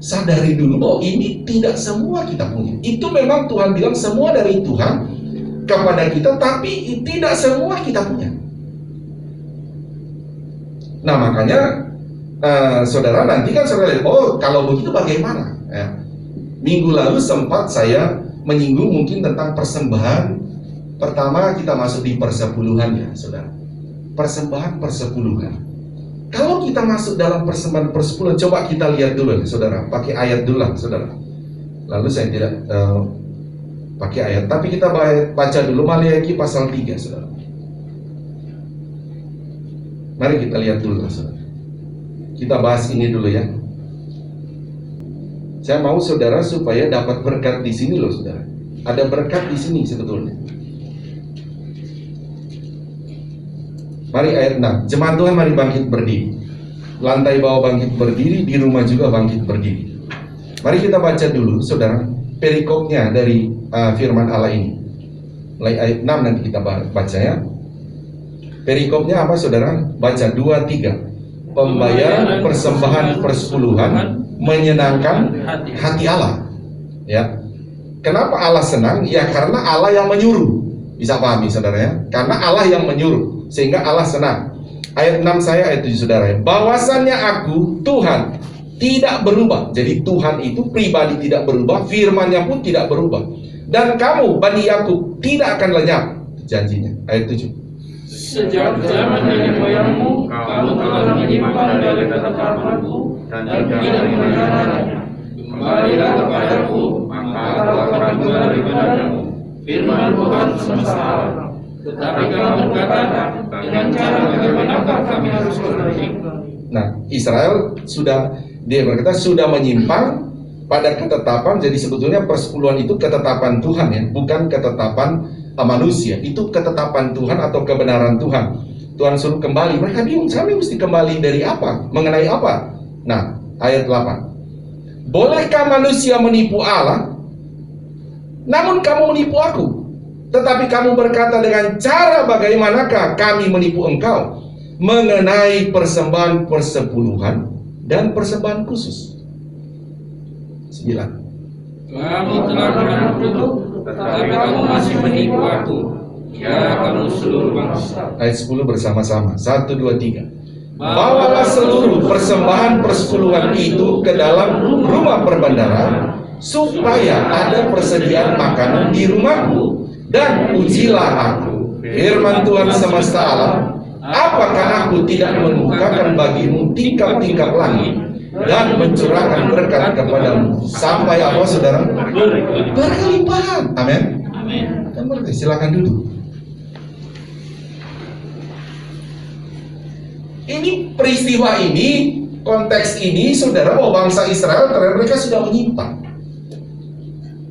Sadari dulu bahwa ini tidak semua kita punya. Itu memang Tuhan bilang semua dari Tuhan kepada kita, tapi tidak semua kita punya. Nah makanya saudara nanti kan saudara lihat, oh kalau begitu bagaimana? Ya. Minggu lalu sempat saya menyinggung mungkin tentang persembahan. Pertama kita masuk di persepuluhan ya saudara. Persembahan persepuluhan. Kalau kita masuk dalam persembahan persepuluhan, coba kita lihat dulu saudara. Pakai ayat dulu lah saudara. Lalu saya tidak pakai ayat, tapi kita baca dulu Maliaki pasal 3 saudara. Mari kita lihat dulu saudara. Kita bahas ini dulu ya. Saya mau saudara supaya dapat berkat di sini loh saudara. Ada berkat di sini sebetulnya. Mari ayat 6. Jemaat Tuhan mari bangkit berdiri. Lantai bawah bangkit berdiri, di rumah juga bangkit berdiri. Mari kita baca dulu saudara perikopnya dari firman Allah ini. Mulai ayat 6 nanti kita baca ya. Perikopnya apa saudara? Baca 2-3. Pembayaran persembahan persepuluhan menyenangkan hati Allah. Ya. Kenapa Allah senang? Ya karena Allah yang menyuruh. Bisa pahami saudara ya? Karena Allah yang menyuruh, sehingga Allah senang. Ayat 6 saya, ayat 7 saudara ya. Bahwasannya aku, Tuhan, tidak berubah. Jadi Tuhan itu pribadi tidak berubah, firman-Nya pun tidak berubah. Dan kamu, Bani Yakub, tidak akan lenyap. Janjinya, ayat 7. Sejak zaman nenek moyangmu, kamu telah menyimpan dari ketetapanku dan tidak melanggarnya. Kembalilah kepadaku, maka aku akan kembali kepadamu. Firman Tuhan semesta alam. Tetapi kamu berkata, dengan cara bagaimanakah kami harus berbuat? Nah, Israel sudah, dia berkata sudah menyimpan pada ketetapan. Jadi sebetulnya persepuluhan itu ketetapan Tuhan ya, bukan ketetapan manusia. Itu ketetapan Tuhan atau kebenaran Tuhan. Tuhan suruh kembali, mereka bingung, kami mesti kembali dari apa? Mengenai apa? Nah, ayat 8. Bolehkah manusia menipu Allah? Namun kamu menipu aku. Tetapi kamu berkata, dengan cara bagaimanakah kami menipu engkau? Mengenai persembahan persepuluhan dan persembahan khusus. 9. Kamu telah mengaku, tetapi kamu masih menipu aku. Ya, kamu seluruh bangsa. Ayat 10 bersama-sama. 1, 2, 3. Bawalah seluruh persembahan persepuluhan itu ke dalam rumah perbendaharaan, supaya ada persediaan makanan di rumahku. Dan ujilah aku, firman Tuhan semesta alam, apakah aku tidak membukakan bagimu tingkap-tingkap langit dan mencurahkan berkat kepadamu sampai apa, saudara? Berkelimpahan. Amin. Kan berarti silakan duduk. Ini peristiwa ini, konteks ini, saudara, bahwa bangsa Israel ternyata mereka sudah menyimpang.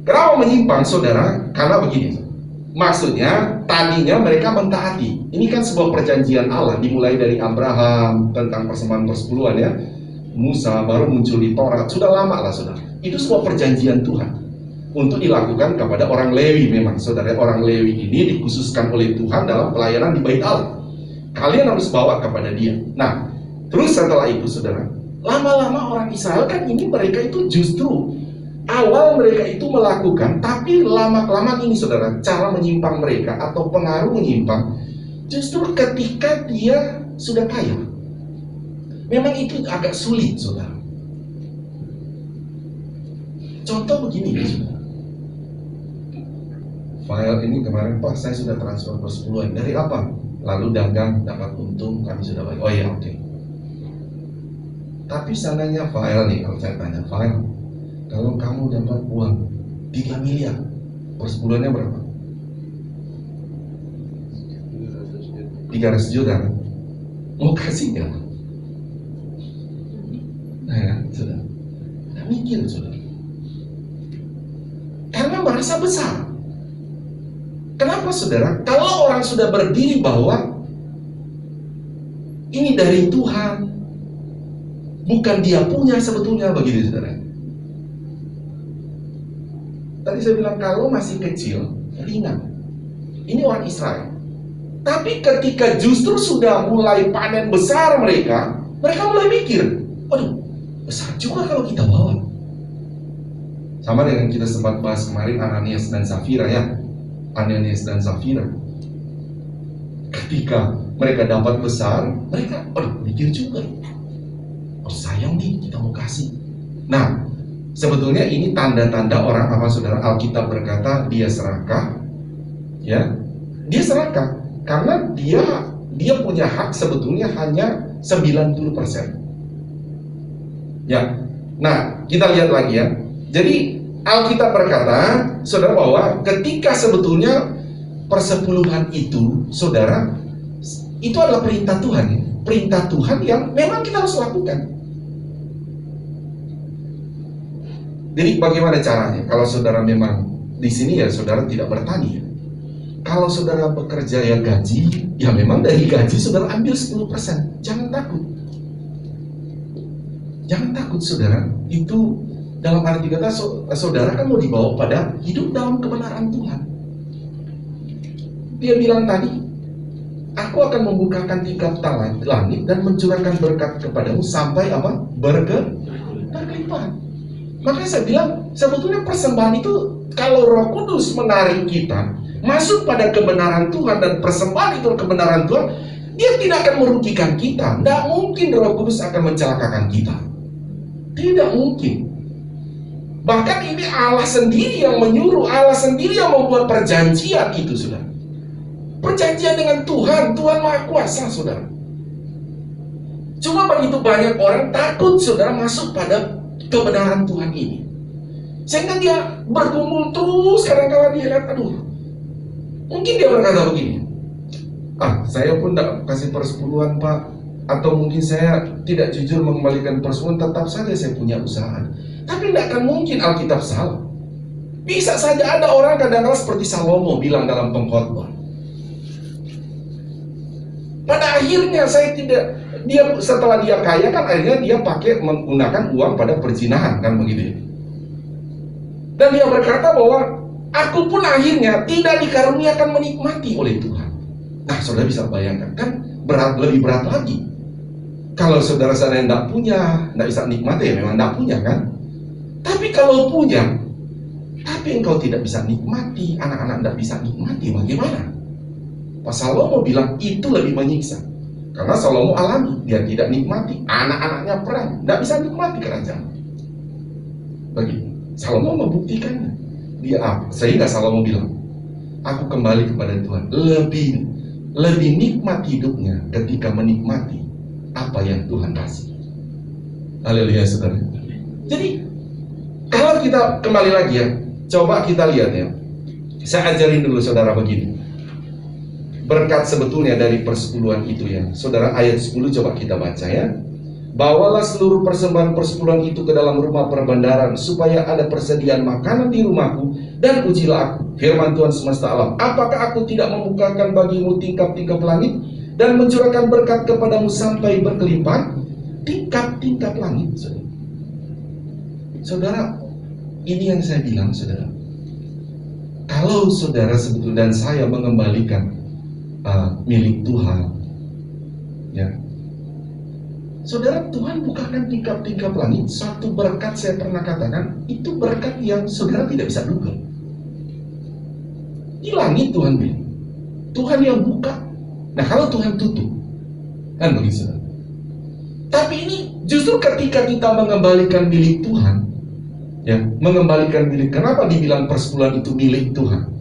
Kenapa menyimpang, saudara? Karena begini, maksudnya tadinya mereka mentaati. Ini kan sebuah perjanjian Allah, dimulai dari Abraham tentang persembahan persepuluhan ya, Musa, baru muncul di Taurat, sudah lama lah, saudara. Itu sebuah perjanjian Tuhan untuk dilakukan kepada orang Lewi. Memang, saudara, orang Lewi ini dikhususkan oleh Tuhan dalam pelayanan di Bait Allah. Kalian harus bawa kepada dia. Nah, terus setelah itu, saudara, lama-lama orang Israel kan ini, mereka itu justru awal mereka itu melakukan, tapi lama-kelamaan ini, saudara, cara menyimpang mereka atau pengaruh menyimpang justru ketika dia sudah kaya. Memang itu agak sulit, saudara. Contoh begini, saudara. File ini kemarin, Pak, saya sudah transfer persepuluhan. Dari apa? Lalu dagang, dapat untung, kami sudah bagi. Oh iya, oke. Tapi seandainya file nih, kalau saya tanya file, kalau kamu dapat uang 3 miliar, persepuluhannya berapa? 300 juta. Mau kasih nggak? Nah ya, sudah. Nah, mikir, sudah. Karena merasa besar. Kenapa, saudara? Kalau orang sudah berdiri bahwa ini dari Tuhan, bukan dia punya sebetulnya, begitu, saudara. Tadi saya bilang kalau masih kecil, ringan. Ini orang Israel. Tapi ketika justru sudah mulai panen besar mereka mulai mikir, aduh, besar juga kalau kita bawa. Sama dengan kita sempat bahas kemarin Ananias dan Safira ya. Ananias dan Safira, ketika mereka dapat besar, mereka mikir juga, oh sayang nih, kita mau kasih. Nah, sebetulnya ini tanda-tanda orang apa, saudara? Alkitab berkata dia serakah, ya, dia serakah karena dia punya hak sebetulnya hanya 90%. Ya, nah kita lihat lagi ya. Jadi Alkitab berkata, saudara, bahwa ketika sebetulnya persepuluhan itu, saudara, itu adalah perintah Tuhan ya. Perintah Tuhan yang memang kita harus lakukan. Jadi bagaimana caranya? Kalau saudara memang di sini ya, saudara tidak bertani ya. Kalau saudara bekerja ya gaji, ya memang dari gaji saudara ambil 10%. Jangan takut. Jangan takut, saudara. Itu dalam arti kata, saudara kan mau dibawa pada hidup dalam kebenaran Tuhan. Dia bilang tadi, aku akan membukakan tingkap langit dan mencurahkan berkat kepadamu sampai apa? Berkelimpahan. Makanya saya bilang, sebetulnya persembahan itu, kalau Roh Kudus menarik kita masuk pada kebenaran Tuhan dan persembahan itu kebenaran Tuhan, dia tidak akan merugikan kita. Tidak mungkin Roh Kudus akan mencelakakan kita. Tidak mungkin. Bahkan ini Allah sendiri yang menyuruh, Allah sendiri yang membuat perjanjian itu, saudara. Perjanjian dengan Tuhan, Tuhan Maha Kuasa, saudara. Cuma begitu banyak orang takut, saudara, masuk pada kebenaran Tuhan ini. Sehingga dia bergumul terus, kadang-kadang dia lihat, aduh. Mungkin dia berkata begini, saya pun tidak kasih persepuluhan, Pak. Atau mungkin saya tidak jujur mengembalikan persepuluhan, tetap saja saya punya usaha. Tapi tidak akan mungkin Alkitab salah. Bisa saja ada orang kadang-kadang seperti Salomo bilang dalam pengkhotbah. Pada akhirnya setelah dia kaya kan akhirnya dia pakai menggunakan uang pada perzinahan kan begitu ya. Dan dia berkata bahwa aku pun akhirnya tidak dikaruniakan menikmati oleh Tuhan. Nah, saudara bisa bayangkan kan lebih berat lagi. Kalau saudara sana yang tidak punya, tidak bisa nikmati, ya memang tidak punya kan. Tapi kalau punya, tapi engkau tidak bisa nikmati, anak-anak tidak bisa nikmati, bagaimana? Pak Salomo bilang itu lebih menyiksa. Karena Salomo alami, dia tidak nikmati, anak-anaknya perang, tidak bisa nikmati kerajaan. Begitu. Salomo membuktikannya. Sehingga Salomo bilang, aku kembali kepada Tuhan. Lebih nikmat hidupnya ketika menikmati apa yang Tuhan kasih. Haleluya, saudara. Jadi kalau kita kembali lagi ya, coba kita lihat ya. Saya ajarin dulu saudara begini. Berkat sebetulnya dari persepuluhan itu ya. Saudara, ayat 10 coba kita baca ya. Bawalah seluruh persembahan persepuluhan itu ke dalam rumah perbendaharaan, supaya ada persediaan makanan di rumahku, dan ujilah aku, firman Tuhan semesta alam. Apakah aku tidak membukakan bagimu tingkap-tingkap langit, dan mencurahkan berkat kepadamu sampai berkelimpahan? Tingkap-tingkap langit, saudara. Saudara, ini yang saya bilang, saudara. Kalau saudara sebetulnya dan saya mengembalikan milik Tuhan, ya, saudara, Tuhan bukakan tingkap-tingkap langit. Satu berkat saya pernah katakan, itu berkat yang saudara tidak bisa duga. Di langit Tuhan bilang, Tuhan yang buka. Nah, kalau Tuhan tutup, kan begitu, saudara. Tapi ini justru ketika kita mengembalikan milik Tuhan, ya, mengembalikan milik. Kenapa dibilang persepuluhan itu milik Tuhan?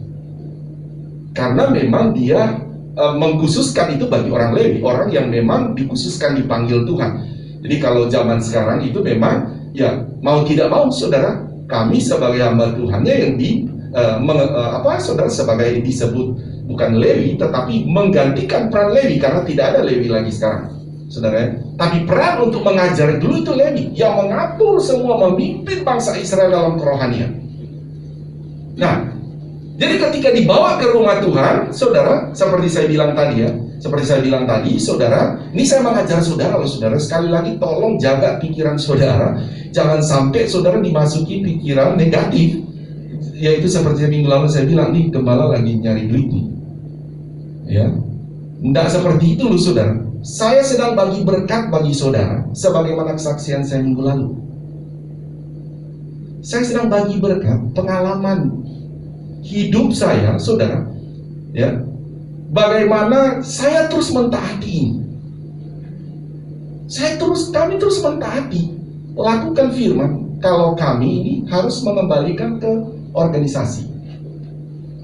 Karena memang dia mengkhususkan itu bagi orang Lewi, orang yang memang dikhususkan dipanggil Tuhan. Jadi kalau zaman sekarang itu memang ya mau tidak mau saudara, kami sebagai hamba Tuhannya yang saudara sebagai disebut bukan Lewi tetapi menggantikan peran Lewi karena tidak ada Lewi lagi sekarang, saudara. Tapi peran untuk mengajar dulu itu Lewi yang mengatur semua, memimpin bangsa Israel dalam kerohanian. Nah, jadi ketika dibawa ke rumah Tuhan, saudara, seperti saya bilang tadi, saudara, ini saya mengajar saudara loh, saudara. Sekali lagi tolong jaga pikiran saudara, jangan sampai saudara dimasuki pikiran negatif. Yaitu seperti minggu lalu saya bilang, nih gembala lagi nyari duit nih. Ya, tidak seperti itu loh, saudara. Saya sedang bagi berkat bagi saudara, sebagaimana kesaksian saya minggu lalu. Saya sedang bagi berkat pengalaman hidup saya, saudara, ya, bagaimana saya terus mentaati ini. Kami terus mentaati, lakukan firman. Kalau kami ini harus mengembalikan ke organisasi.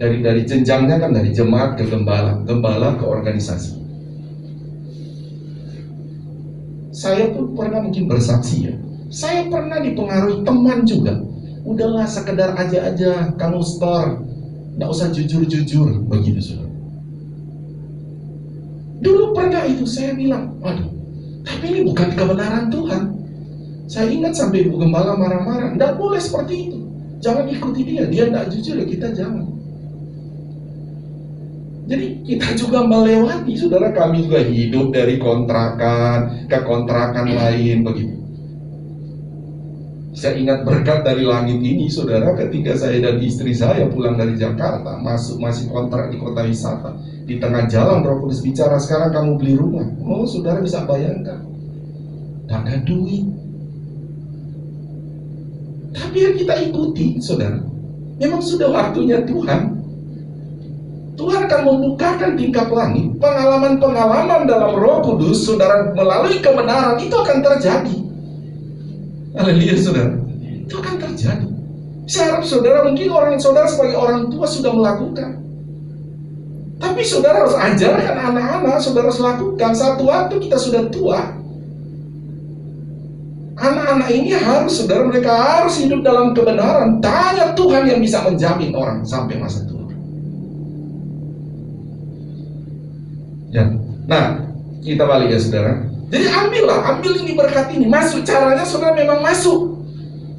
Dari jenjangnya kan dari jemaat ke gembala ke organisasi. Saya pun pernah mungkin bersaksi ya. Saya pernah dipengaruhi teman juga. Udahlah sekedar aja kamu store. Nggak usah jujur-jujur, begitu saudara. Dulu pernah itu saya bilang, waduh, tapi ini bukan kebenaran Tuhan. Saya ingat sampai Ibu Gembala marah-marah, nggak boleh seperti itu. Jangan ikuti dia nggak jujur ya kita jangan. Jadi kita juga melewati, saudara, kami juga hidup dari kontrakan ke kontrakan lain, begitu. Saya ingat berkat dari langit ini, saudara, ketika saya dan istri saya pulang dari Jakarta, masih kontrak di kota wisata. Di tengah jalan Roh Kudus bicara, sekarang kamu beli rumah. Oh, saudara bisa bayangkan, tidak ada duit. Tapi yang kita ikuti, saudara, memang sudah waktunya Tuhan. Tuhan akan membukakan tingkap langit. Pengalaman-pengalaman dalam Roh Kudus, saudara, melalui kebenaran itu akan terjadi. Haleluya, saudara. Itu akan terjadi. Saya harap saudara, mungkin saudara sebagai orang tua sudah melakukan. Tapi saudara harus ajarkan anak-anak, saudara harus lakukan. Satu waktu kita sudah tua, anak-anak ini harus, saudara, mereka harus hidup dalam kebenaran. Tanya Tuhan yang bisa menjamin orang sampai masa tua. Ya. Nah, kita balik ya, saudara. Jadi ambil ini berkat ini, masuk. Caranya saudara memang masuk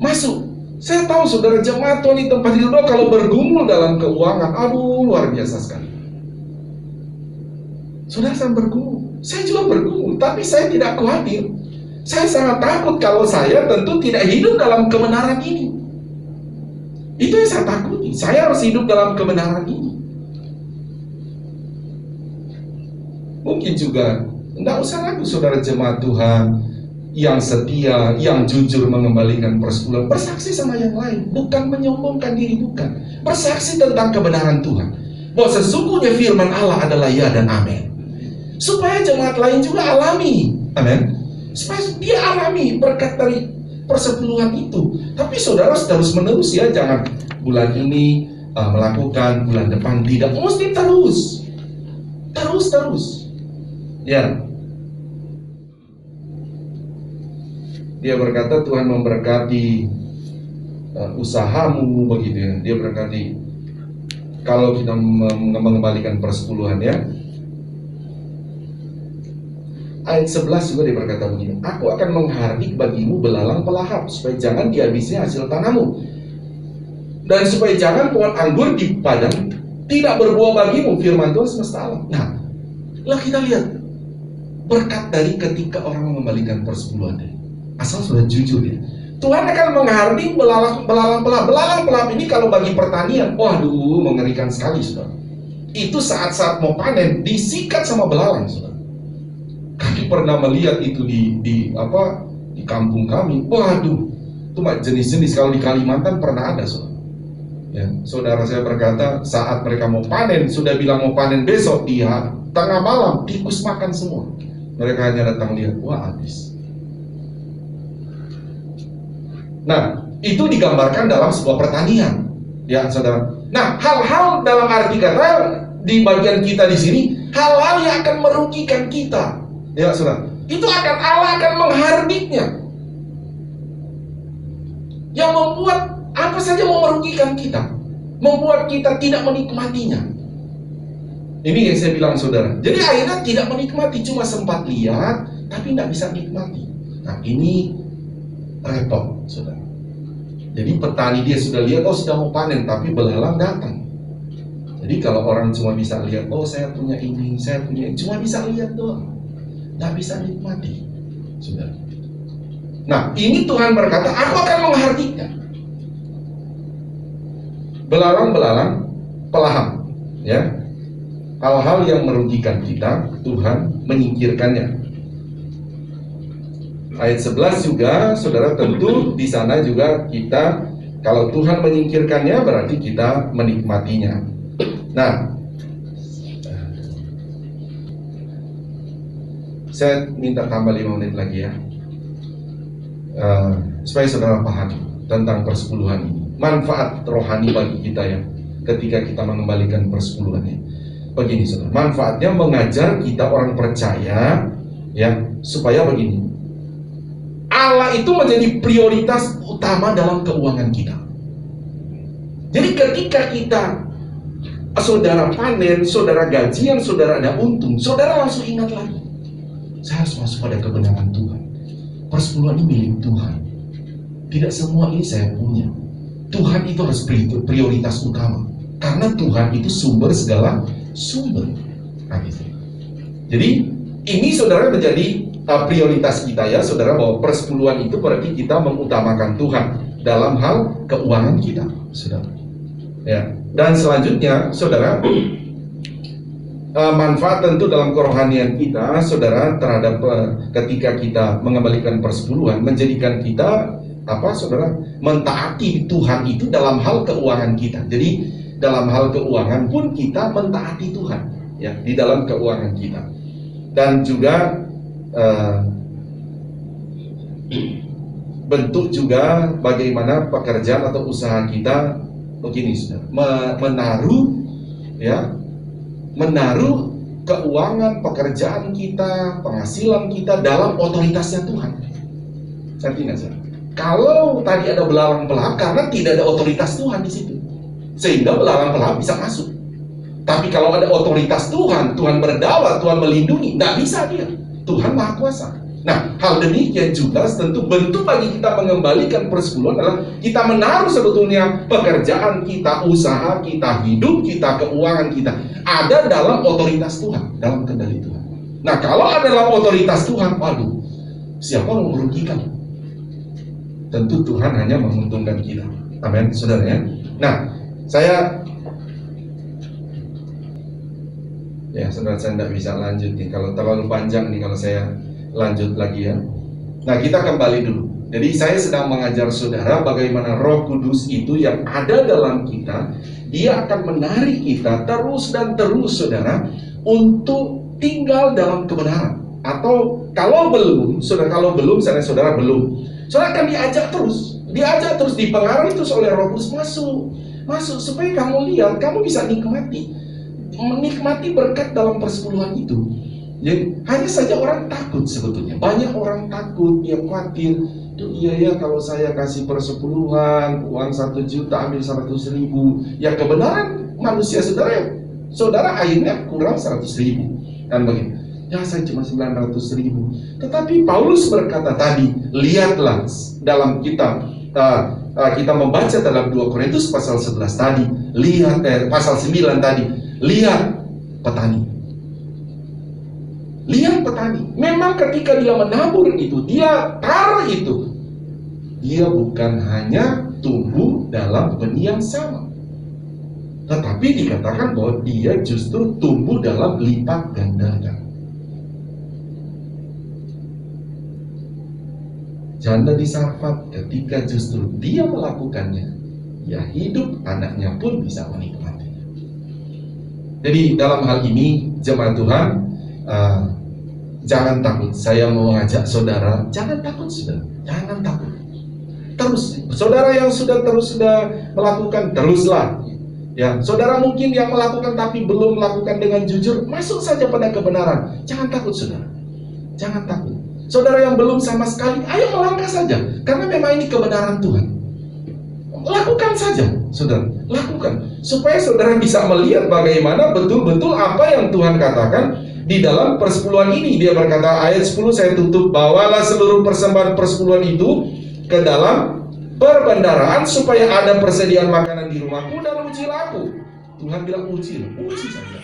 masuk. Saya tahu saudara jemaat Tuhan di tempat tidur doa kalau bergumul dalam keuangan, aduh luar biasa sekali. Saudara saya bergumul, saya juga bergumul, tapi saya tidak khawatir. Saya sangat takut kalau saya tentu tidak hidup dalam kebenaran ini. Itu yang saya takuti. Saya harus hidup dalam kebenaran ini. Mungkin juga tidak usah lagi saudara jemaat Tuhan yang setia, yang jujur mengembalikan persepuluhan, bersaksi sama yang lain, bukan menyombongkan diri, bukan. Bersaksi tentang kebenaran Tuhan, bahwa sesungguhnya firman Allah adalah ya dan amin. Supaya jemaat lain juga alami, amin. Supaya dia alami berkat dari persepuluhan itu. Tapi saudara terus menerus ya, jangan bulan ini melakukan, bulan depan tidak, mesti terus. Ya. Dia berkata Tuhan memberkati usahamu begitu ya. Dia berkati kalau kita mengembalikan persepuluhan ya. Ayat 11 juga dia berkata begini, aku akan menghardik bagimu belalang pelahap supaya jangan dihabisi hasil tanahmu, dan supaya jangan pohon anggur di padang tidak berbuah bagimu, firman Tuhan semesta alam. Nah, lah kita lihat berkat dari ketika orang mengembalikan persepuluhan. Asal sudah jujur ya. Tuhan akan menghardik belalang pelahap. Belalang pelahap ini kalau bagi pertanian, waduh mengerikan sekali saudara. Itu saat-saat mau panen disikat sama belalang saudara. Kami pernah melihat itu di kampung kami. Waduh, itu jenis-jenis kalau di Kalimantan pernah ada saudara. Ya, saudara saya berkata saat mereka mau panen, sudah bilang mau panen besok, dia tengah malam tikus makan semua. Mereka hanya datang lihat, wah habis. Nah, itu digambarkan dalam sebuah pertanian, ya saudara. Nah, hal-hal dalam arti kata di bagian kita di sini, hal-hal yang akan merugikan kita, ya saudara. Itu akan Allah akan menghardiknya, yang membuat apa saja mau merugikan kita, membuat kita tidak menikmatinya. Ini yang saya bilang saudara. Jadi akhirnya tidak menikmati, cuma sempat lihat, tapi tidak bisa nikmati. Nah ini repot saudara. Jadi petani dia sudah lihat, oh sudah mau panen, tapi belalang datang. Jadi kalau orang cuma bisa lihat, oh saya punya ini, saya punya ini, cuma bisa lihat doang, nggak bisa nikmati saudara. Nah ini Tuhan berkata, aku akan menghardiknya belalang-belalang pelahap, ya. Hal-hal yang merugikan kita, Tuhan menyingkirkannya. Ayat 11 juga, saudara, tentu di sana juga kita, kalau Tuhan menyingkirkannya berarti kita menikmatinya. Nah, saya minta tambah 5 menit lagi ya, supaya saudara paham tentang persepuluhan ini. Manfaat rohani bagi kita ya, ketika kita mengembalikan persepuluhannya. Begini saudara, manfaatnya mengajar kita orang percaya ya, supaya begini, Allah itu menjadi prioritas utama dalam keuangan kita. Jadi ketika kita saudara panen, saudara gajian, saudara ada untung, saudara langsung ingat lagi, saya harus masuk pada kebenaran Tuhan. Persepuluhan ini milik Tuhan. Tidak semua ini saya punya. Tuhan itu harus prioritas utama, karena Tuhan itu sumber segala sumber. Nah, gitu. Jadi ini saudara menjadi prioritas kita ya saudara, bahwa persepuluhan itu berarti kita mengutamakan Tuhan dalam hal keuangan kita saudara ya. Dan selanjutnya saudara, manfaat tentu dalam kerohanian kita saudara terhadap ketika kita mengembalikan persepuluhan, menjadikan kita saudara, mentaati Tuhan itu dalam hal keuangan kita. Jadi dalam hal keuangan pun kita mentaati Tuhan ya, di dalam keuangan kita. Dan juga bentuk juga bagaimana pekerjaan atau usaha kita begini saudara, menaruh keuangan pekerjaan kita, penghasilan kita dalam otoritasnya Tuhan. Saya ingat saudara, kalau tadi ada belalang pelahap karena tidak ada otoritas Tuhan di situ, sehingga belalang pelahap bisa masuk. Tapi kalau ada otoritas Tuhan, Tuhan berdaulat, Tuhan melindungi, nggak bisa dia. Tuhan Maha Kuasa. Nah, hal demikian juga tentu bentuk bagi kita mengembalikan persepuluhan adalah kita menaruh sebetulnya pekerjaan kita, usaha kita, hidup kita, keuangan kita ada dalam otoritas Tuhan, dalam kendali Tuhan. Nah, kalau ada dalam otoritas Tuhan, waduh, siapa yang merugikan? Tentu Tuhan hanya menguntungkan kita. Amin, saudara ya. Nah, saya saudara, saya tidak bisa lanjut nih. Kalau terlalu panjang nih kalau saya lanjut lagi ya. Nah, kita kembali dulu. Jadi saya sedang mengajar saudara bagaimana Roh Kudus itu yang ada dalam kita, dia akan menarik kita terus dan terus, saudara, untuk tinggal dalam kebenaran. Atau kalau belum, saudara belum, saudara akan diajak terus dipengaruhi terus oleh Roh Kudus masuk supaya kamu lihat, kamu bisa menikmati berkat dalam persepuluhan itu. Jadi hanya saja orang takut sebetulnya. Banyak orang takut, dia khawatir. Iya ya, kalau saya kasih persepuluhan, uang 1 juta ambil 100.000. Ya kebenaran manusia saudara akhirnya kurang 100.000. Kan begitu. Ya saya cuma 900.000. Tetapi Paulus berkata tadi, lihatlah dalam kitab kita membaca dalam 2 Korintus pasal 11 tadi, lihat pasal 9 tadi, lihat petani. Lihat petani, memang ketika dia menabur itu, dia taruh itu, dia bukan hanya tumbuh dalam benih yang sama, tetapi dikatakan bahwa dia justru tumbuh dalam lipat gandakan. Janda di Sarfat ketika justru dia melakukannya, ya hidup anaknya pun bisa menikmatinya. Jadi dalam hal ini jemaat Tuhan, jangan takut. Saya mau mengajak saudara, jangan takut saudara, jangan takut. Terus, saudara yang sudah melakukan, teruslah. Ya, saudara mungkin yang melakukan tapi belum melakukan dengan jujur, masuk saja pada kebenaran. Jangan takut saudara, jangan takut. Saudara yang belum sama sekali, ayo melangkah saja, karena memang ini kebenaran Tuhan. Lakukan saja, saudara, lakukan supaya saudara bisa melihat bagaimana betul-betul apa yang Tuhan katakan di dalam persepuluhan ini. Dia berkata, ayat 10 saya tutup, bawalah seluruh persembahan persepuluhan itu ke dalam perbendaharaan supaya ada persediaan makanan di rumahku, dan ujilah aku. Tuhan bilang uji saja.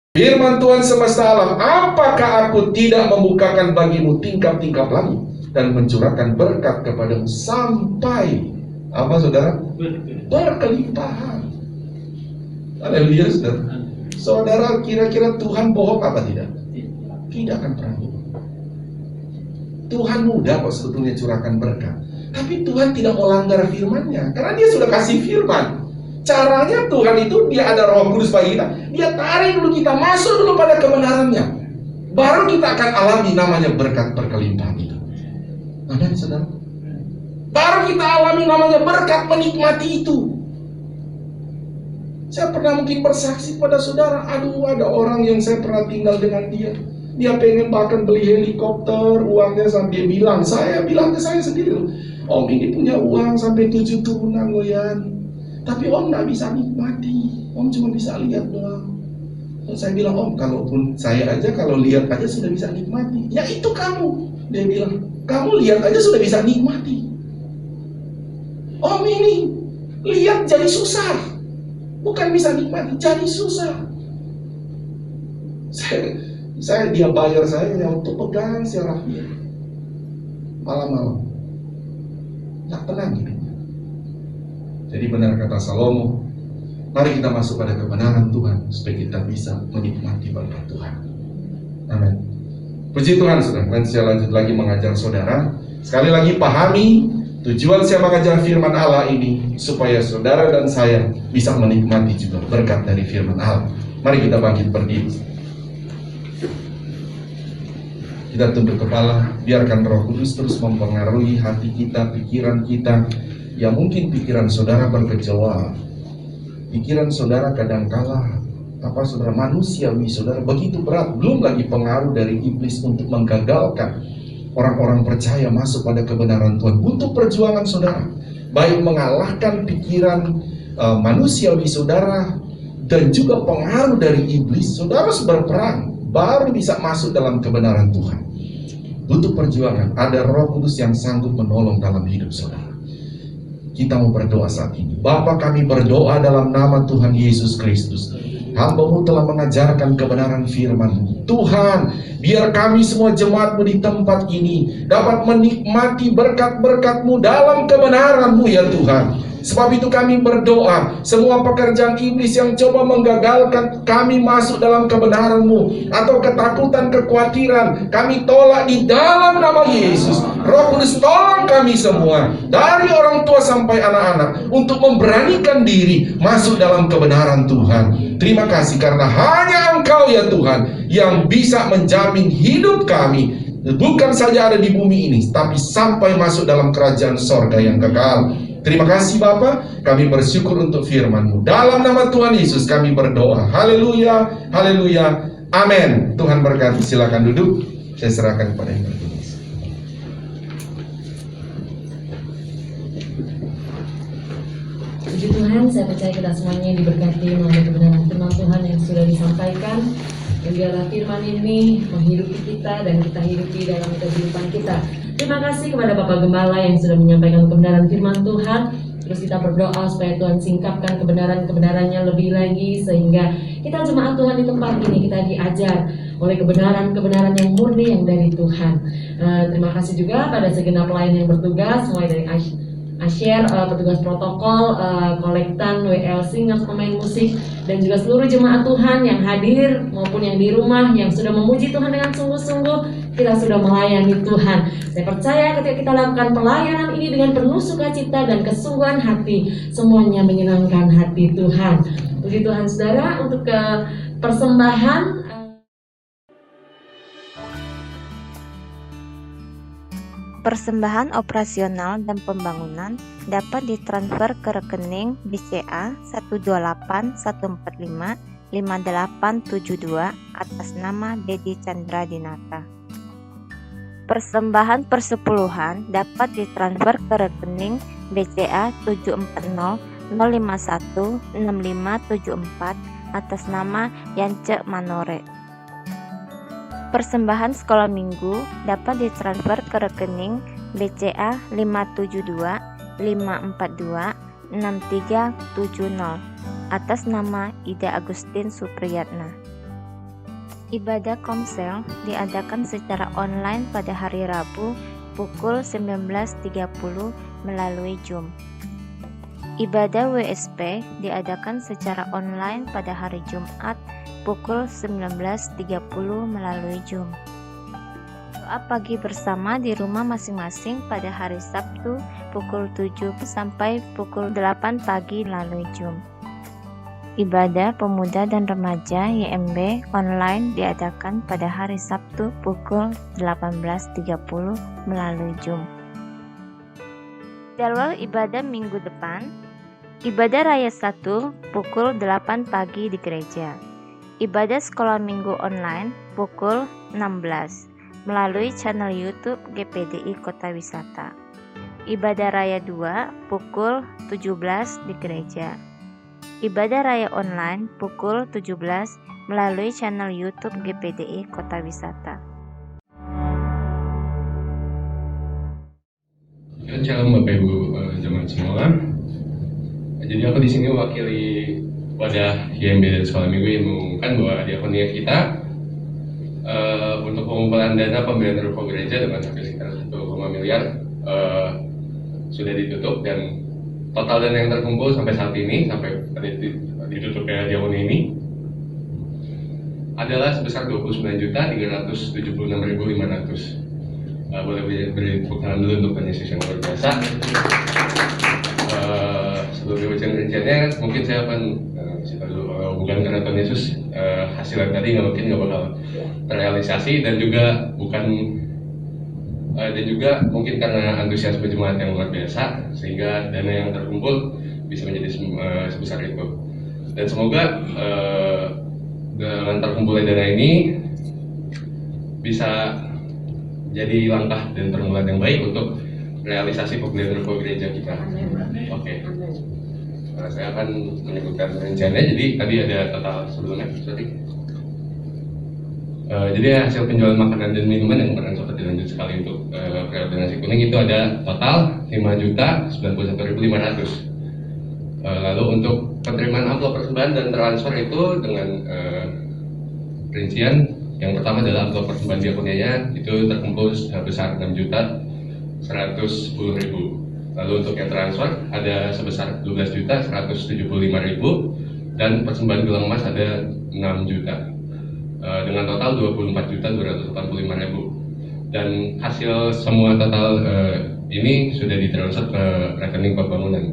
Firman Tuhan semesta alam, apakah aku tidak membukakan bagimu tingkap-tingkap langit dan mencurahkan berkat kepadamu sampai apa saudara? Berkelimpahan. Haleluya saudara. Saudara, kira-kira Tuhan bohong apa tidak? Tidak akan pernah bohong. Tuhan mudah kok sebetulnya curahkan berkat. Tapi Tuhan tidak melanggar firman-Nya, karena Dia sudah kasih firman. Caranya Tuhan itu, Dia ada Roh Kudus bagi kita. Dia tarik dulu kita, masuk dulu pada kebenarannya. Baru kita akan alami namanya berkat berkelimpahan itu. Amin saudara. Baru kita alami namanya berkat menikmati itu. Saya pernah mungkin bersaksi pada saudara, aduh ada orang yang saya pernah tinggal dengan dia. Dia pengen bahkan beli helikopter, uangnya sampai saya bilang ke saya sendiri loh, Om ini punya uang sampai 7 turunan loh Yan. Tapi Om gak bisa nikmati, Om cuma bisa lihat doang. Terus saya bilang, Om kalaupun saya aja kalau lihat aja sudah bisa nikmati. Ya itu kamu, dia bilang, kamu lihat aja sudah bisa nikmati. Om ini lihat jadi susah. Bukan bisa nikmati, jadi susah. Dia bayar saya untuk pegang syarafnya malam-malam. Nggak tenang hidupnya. Jadi benar kata Salomo, mari kita masuk pada kebenaran Tuhan supaya kita bisa menikmati berkat Tuhan. Amin. Puji Tuhan saudara. Nanti saya lanjut lagi mengajar saudara. Sekali lagi pahami tujuan saya mengajar firman Allah ini supaya saudara dan saya bisa menikmati juga berkat dari firman Allah. Mari kita bangkit berdiri. Kita tunduk kepala, biarkan Roh Kudus terus mempengaruhi hati kita, pikiran kita. Ya mungkin pikiran saudara bergejolak, pikiran saudara kadangkala saudara manusiawi saudara begitu berat, belum lagi pengaruh dari iblis untuk menggagalkan orang-orang percaya masuk pada kebenaran Tuhan. Butuh perjuangan saudara, baik mengalahkan pikiran manusiawi saudara dan juga pengaruh dari iblis. Saudara harus berperang baru bisa masuk dalam kebenaran Tuhan. Butuh perjuangan, ada Roh Kudus yang sanggup menolong dalam hidup saudara. Kita mau berdoa saat ini. Bapa, kami berdoa dalam nama Tuhan Yesus Kristus. Hamba-Mu telah mengajarkan kebenaran firman-Mu. Tuhan, biar kami semua jemaat-Mu di tempat ini dapat menikmati berkat-berkat-Mu dalam kebenaran-Mu ya Tuhan. Sebab itu kami berdoa, semua pekerjaan iblis yang coba menggagalkan kami masuk dalam kebenaran-Mu, atau ketakutan, kekhawatiran, kami tolak di dalam nama Yesus. Roh Kudus tolong kami semua, dari orang tua sampai anak-anak, untuk memberanikan diri masuk dalam kebenaran Tuhan. Terima kasih karena hanya Engkau ya Tuhan yang bisa menjamin hidup kami, bukan saja ada di bumi ini, tapi sampai masuk dalam kerajaan sorga yang kekal. Terima kasih Bapa, kami bersyukur untuk firman-Mu. Dalam nama Tuhan Yesus kami berdoa. Haleluya, haleluya, amin. Tuhan berkati, silakan duduk. Saya serahkan kepada yang bertugas. Puji Tuhan, saya percaya kita semuanya diberkati melalui kebenaran firman Tuhan yang sudah disampaikan. Dan biarlah firman ini menghidupi kita dan kita hidupi dalam kehidupan kita. Terima kasih kepada Bapak Gembala yang sudah menyampaikan kebenaran firman Tuhan. Terus kita berdoa supaya Tuhan singkapkan kebenaran-kebenarannya lebih lagi, sehingga kita jemaat Tuhan di tempat ini kita diajar oleh kebenaran-kebenaran yang murni yang dari Tuhan. Terima kasih juga pada segenap pelayan yang bertugas, mulai dari Asher, petugas protokol, kolektan, WL singers, pemain musik, dan juga seluruh jemaat Tuhan yang hadir maupun yang di rumah yang sudah memuji Tuhan dengan sungguh-sungguh. Kita sudah melayani Tuhan. Saya percaya ketika kita lakukan pelayanan ini dengan penuh sukacita dan kesungguhan hati, semuanya menyenangkan hati Tuhan. Puji Tuhan saudara, untuk ke persembahan Persembahan operasional dan pembangunan dapat ditransfer ke rekening BCA 12814555872 atas nama Dedi Chandra Dinata. Persembahan persepuluhan dapat ditransfer ke rekening BCA 7400516574 atas nama Yance Manore. Persembahan sekolah minggu dapat ditransfer ke rekening BCA 57254263370 atas nama Ida Agustin Supriyatna. Ibadah komsel diadakan secara online pada hari Rabu pukul 19.30 melalui Zoom. Ibadah WSP diadakan secara online pada hari Jumat pukul 19.30 melalui Zoom. Doa pagi bersama di rumah masing-masing pada hari Sabtu pukul 7 sampai pukul 8 pagi melalui Zoom. Ibadah pemuda dan remaja YMB online diadakan pada hari Sabtu pukul 18.30 melalui Zoom. Jadwal ibadah minggu depan: ibadah raya 1 pukul 8 pagi di gereja. Ibadah sekolah minggu online pukul 16 melalui channel YouTube GPDI Kota Wisata. Ibadah raya 2 pukul 17 di gereja. Ibadah raya online pukul 17 melalui channel YouTube GPDI Kota Wisata. Shalom Bapak Ibu jemaat semua. Jadi aku di sini mewakili wadah YMB dan sekolah minggu yang mengumumkan bahwa diakonia kita untuk pengumpulan dana pembelian ruko gereja dengan harga sekitar 1,5 miliar sudah ditutup, dan total dana yang terkumpul sampai saat ini, sampai ditutupnya diakonia ini adalah sebesar 29.376.500. Boleh beri tepuk tangan dulu untuk Tuhan Yesus yang luar biasa. Sebelum dibacakan rinciannya, mungkin saya akan cerita dulu, bukan karena Tuhan Yesus hasil yang tadi nggak bakal terrealisasi, dan juga mungkin karena antusiasme jemaat yang luar biasa, sehingga dana yang terkumpul bisa menjadi sebesar itu. Dan semoga dengan terkumpulnya dana ini bisa jadi langkah dan permulaan yang baik untuk realisasi pembelian ruko gereja kita. Oke. Saya akan menyebutkan rinciannya. Jadi tadi ada total sebelumnya, sorry. Jadi hasil penjualan makanan dan minuman yang kemarin sempat dilanjut sekali untuk periode nasi kuning itu ada total 5.091.500. Lalu untuk penerimaan amplop persembahan dan transfer itu dengan rincian yang pertama adalah amplop persembahan diakonianya itu terkumpul sebesar 6.110.000. Lalu untuk yang transfer ada sebesar 12.175.000 dan persembahan gelang emas ada 6 juta dengan total 24.285.000. Dan hasil semua total ini sudah ditransfer ke rekening pembangunan.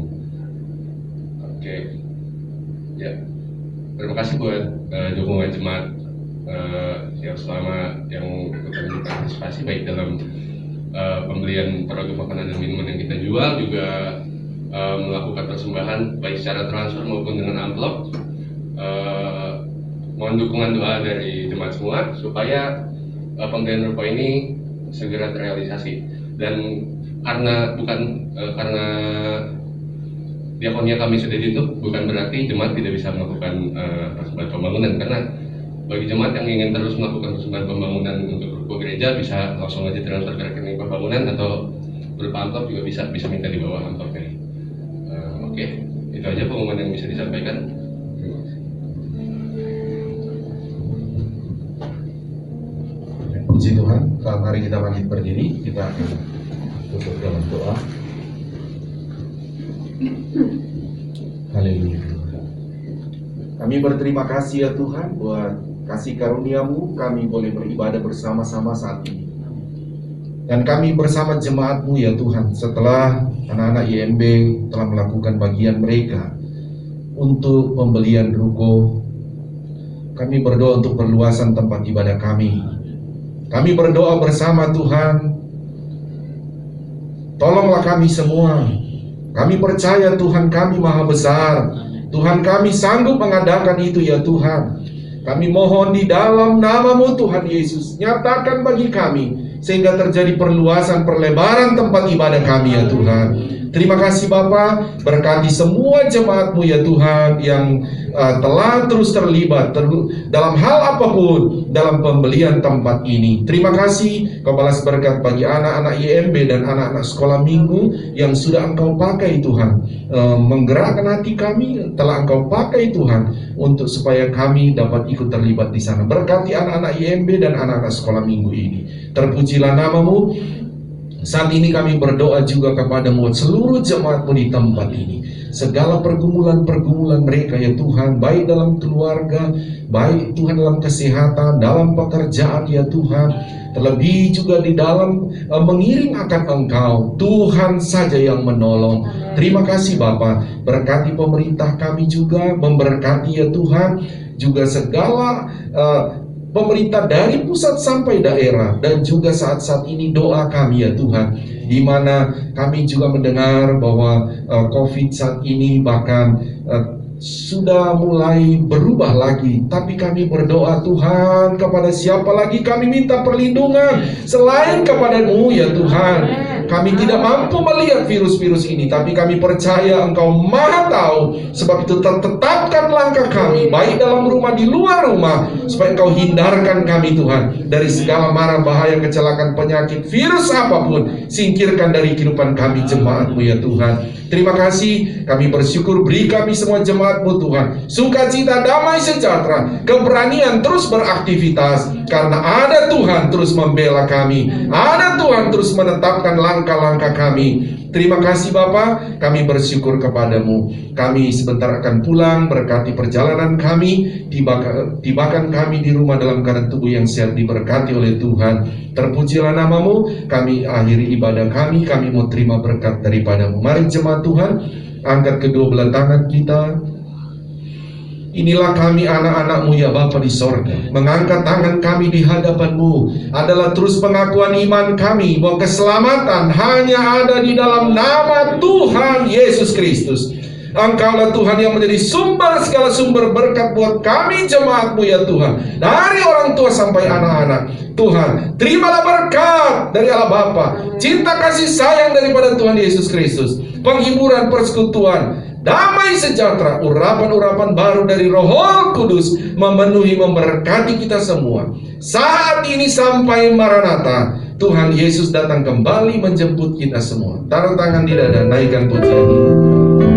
Oke, ya, terima kasih buat dukungan jemaat yang selama yang berpartisipasi baik dalam pembelian produk makanan dan minuman yang kita jual, juga melakukan persembahan baik secara transfer maupun dengan amplop. Mohon dukungan doa dari jemaat semua supaya pembelian ruko ini segera terrealisasi. Dan karena diakonia kami sudah ditutup, bukan berarti jemaat tidak bisa melakukan persembahan pembangunan, karena bagi jemaat yang ingin terus melakukan persembahan pembangunan untuk ruko gereja bisa langsung aja transfer ke rekening pembangunan atau berupa amplop juga bisa minta di bawah amplop ini. Oke, itu aja pengumuman yang bisa disampaikan. Terima kasih. Puji Tuhan, mari kita bangkit berdiri, kita akan tutup dalam doa. Haleluya. Kami berterima kasih ya Tuhan buat kasih karunia-Mu, kami boleh beribadah bersama-sama saat ini. Dan kami bersama jemaat-Mu ya Tuhan, setelah anak-anak IMB telah melakukan bagian mereka untuk pembelian ruko, kami berdoa untuk perluasan tempat ibadah kami. Kami berdoa bersama Tuhan, tolonglah kami semua. Kami percaya Tuhan kami maha besar, Tuhan kami sanggup mengadakan itu ya Tuhan. Kami mohon di dalam nama-Mu Tuhan Yesus, nyatakan bagi kami sehingga terjadi perluasan perlebaran tempat ibadah kami ya Tuhan. Terima kasih Bapa, berkati semua jemaat-Mu ya Tuhan yang telah terus terlibat dalam hal apapun dalam pembelian tempat ini. Terima kasih, Kau balas berkat bagi anak-anak IMB dan anak-anak sekolah minggu yang sudah Engkau pakai Tuhan, menggerakkan hati kami, telah Engkau pakai Tuhan untuk supaya kami dapat ikut terlibat di sana. Berkati anak-anak IMB dan anak-anak sekolah minggu ini. Terpujilah nama-Mu. Saat ini kami berdoa juga kepada-Mu seluruh jemaat-Mu di tempat ini. Segala pergumulan-pergumulan mereka ya Tuhan, baik dalam keluarga, baik Tuhan dalam kesehatan, dalam pekerjaan ya Tuhan, terlebih juga di dalam mengiring akan Engkau, Tuhan saja yang menolong. Terima kasih Bapa, berkati pemerintah kami juga, memberkati ya Tuhan, juga segala pemerintah dari pusat sampai daerah, dan juga saat-saat ini doa kami ya Tuhan, di mana kami juga mendengar bahwa COVID saat ini bahkan sudah mulai berubah lagi. Tapi kami berdoa Tuhan, kepada siapa lagi kami minta perlindungan selain kepada-Mu ya Tuhan. Kami tidak mampu melihat virus-virus ini, tapi kami percaya Engkau maha tahu. Sebab itu tetapkan langkah kami, baik dalam rumah, di luar rumah, supaya Engkau hindarkan kami Tuhan dari segala mara bahaya, kecelakaan, penyakit, virus apapun. Singkirkan dari kehidupan kami jemaat-Mu ya Tuhan. Terima kasih, kami bersyukur, beri kami semua jemaat-Mu Tuhan sukacita, damai sejahtera, keberanian terus beraktivitas, karena ada Tuhan terus membela kami, ada Tuhan terus menetapkan langkah-langkah kami. Terima kasih Bapa, kami bersyukur kepada-Mu. Kami sebentar akan pulang, berkati perjalanan kami, tibakan kami di rumah dalam keadaan tubuh yang sehat, diberkati oleh Tuhan. Terpujilah nama-Mu. Kami akhiri ibadah kami mau terima berkat daripada-Mu. Mari jemaat Tuhan, angkat kedua belah tangan kita. Inilah kami anak-anak-Mu ya Bapa di sorga. Mengangkat tangan kami di hadapan-Mu adalah terus pengakuan iman kami bahwa keselamatan hanya ada di dalam nama Tuhan Yesus Kristus. Engkaulah Tuhan yang menjadi sumber segala sumber berkat buat kami jemaat-Mu ya Tuhan, dari orang tua sampai anak-anak. Tuhan, terimalah berkat dari Allah Bapa, cinta kasih sayang daripada Tuhan Yesus Kristus, penghiburan, persekutuan, damai sejahtera, urapan-urapan baru dari Roh Kudus memenuhi, memberkati kita semua. Saat ini sampai Maranatha, Tuhan Yesus datang kembali menjemput kita semua. Taruh tangan di dada, naikkan pujian ini.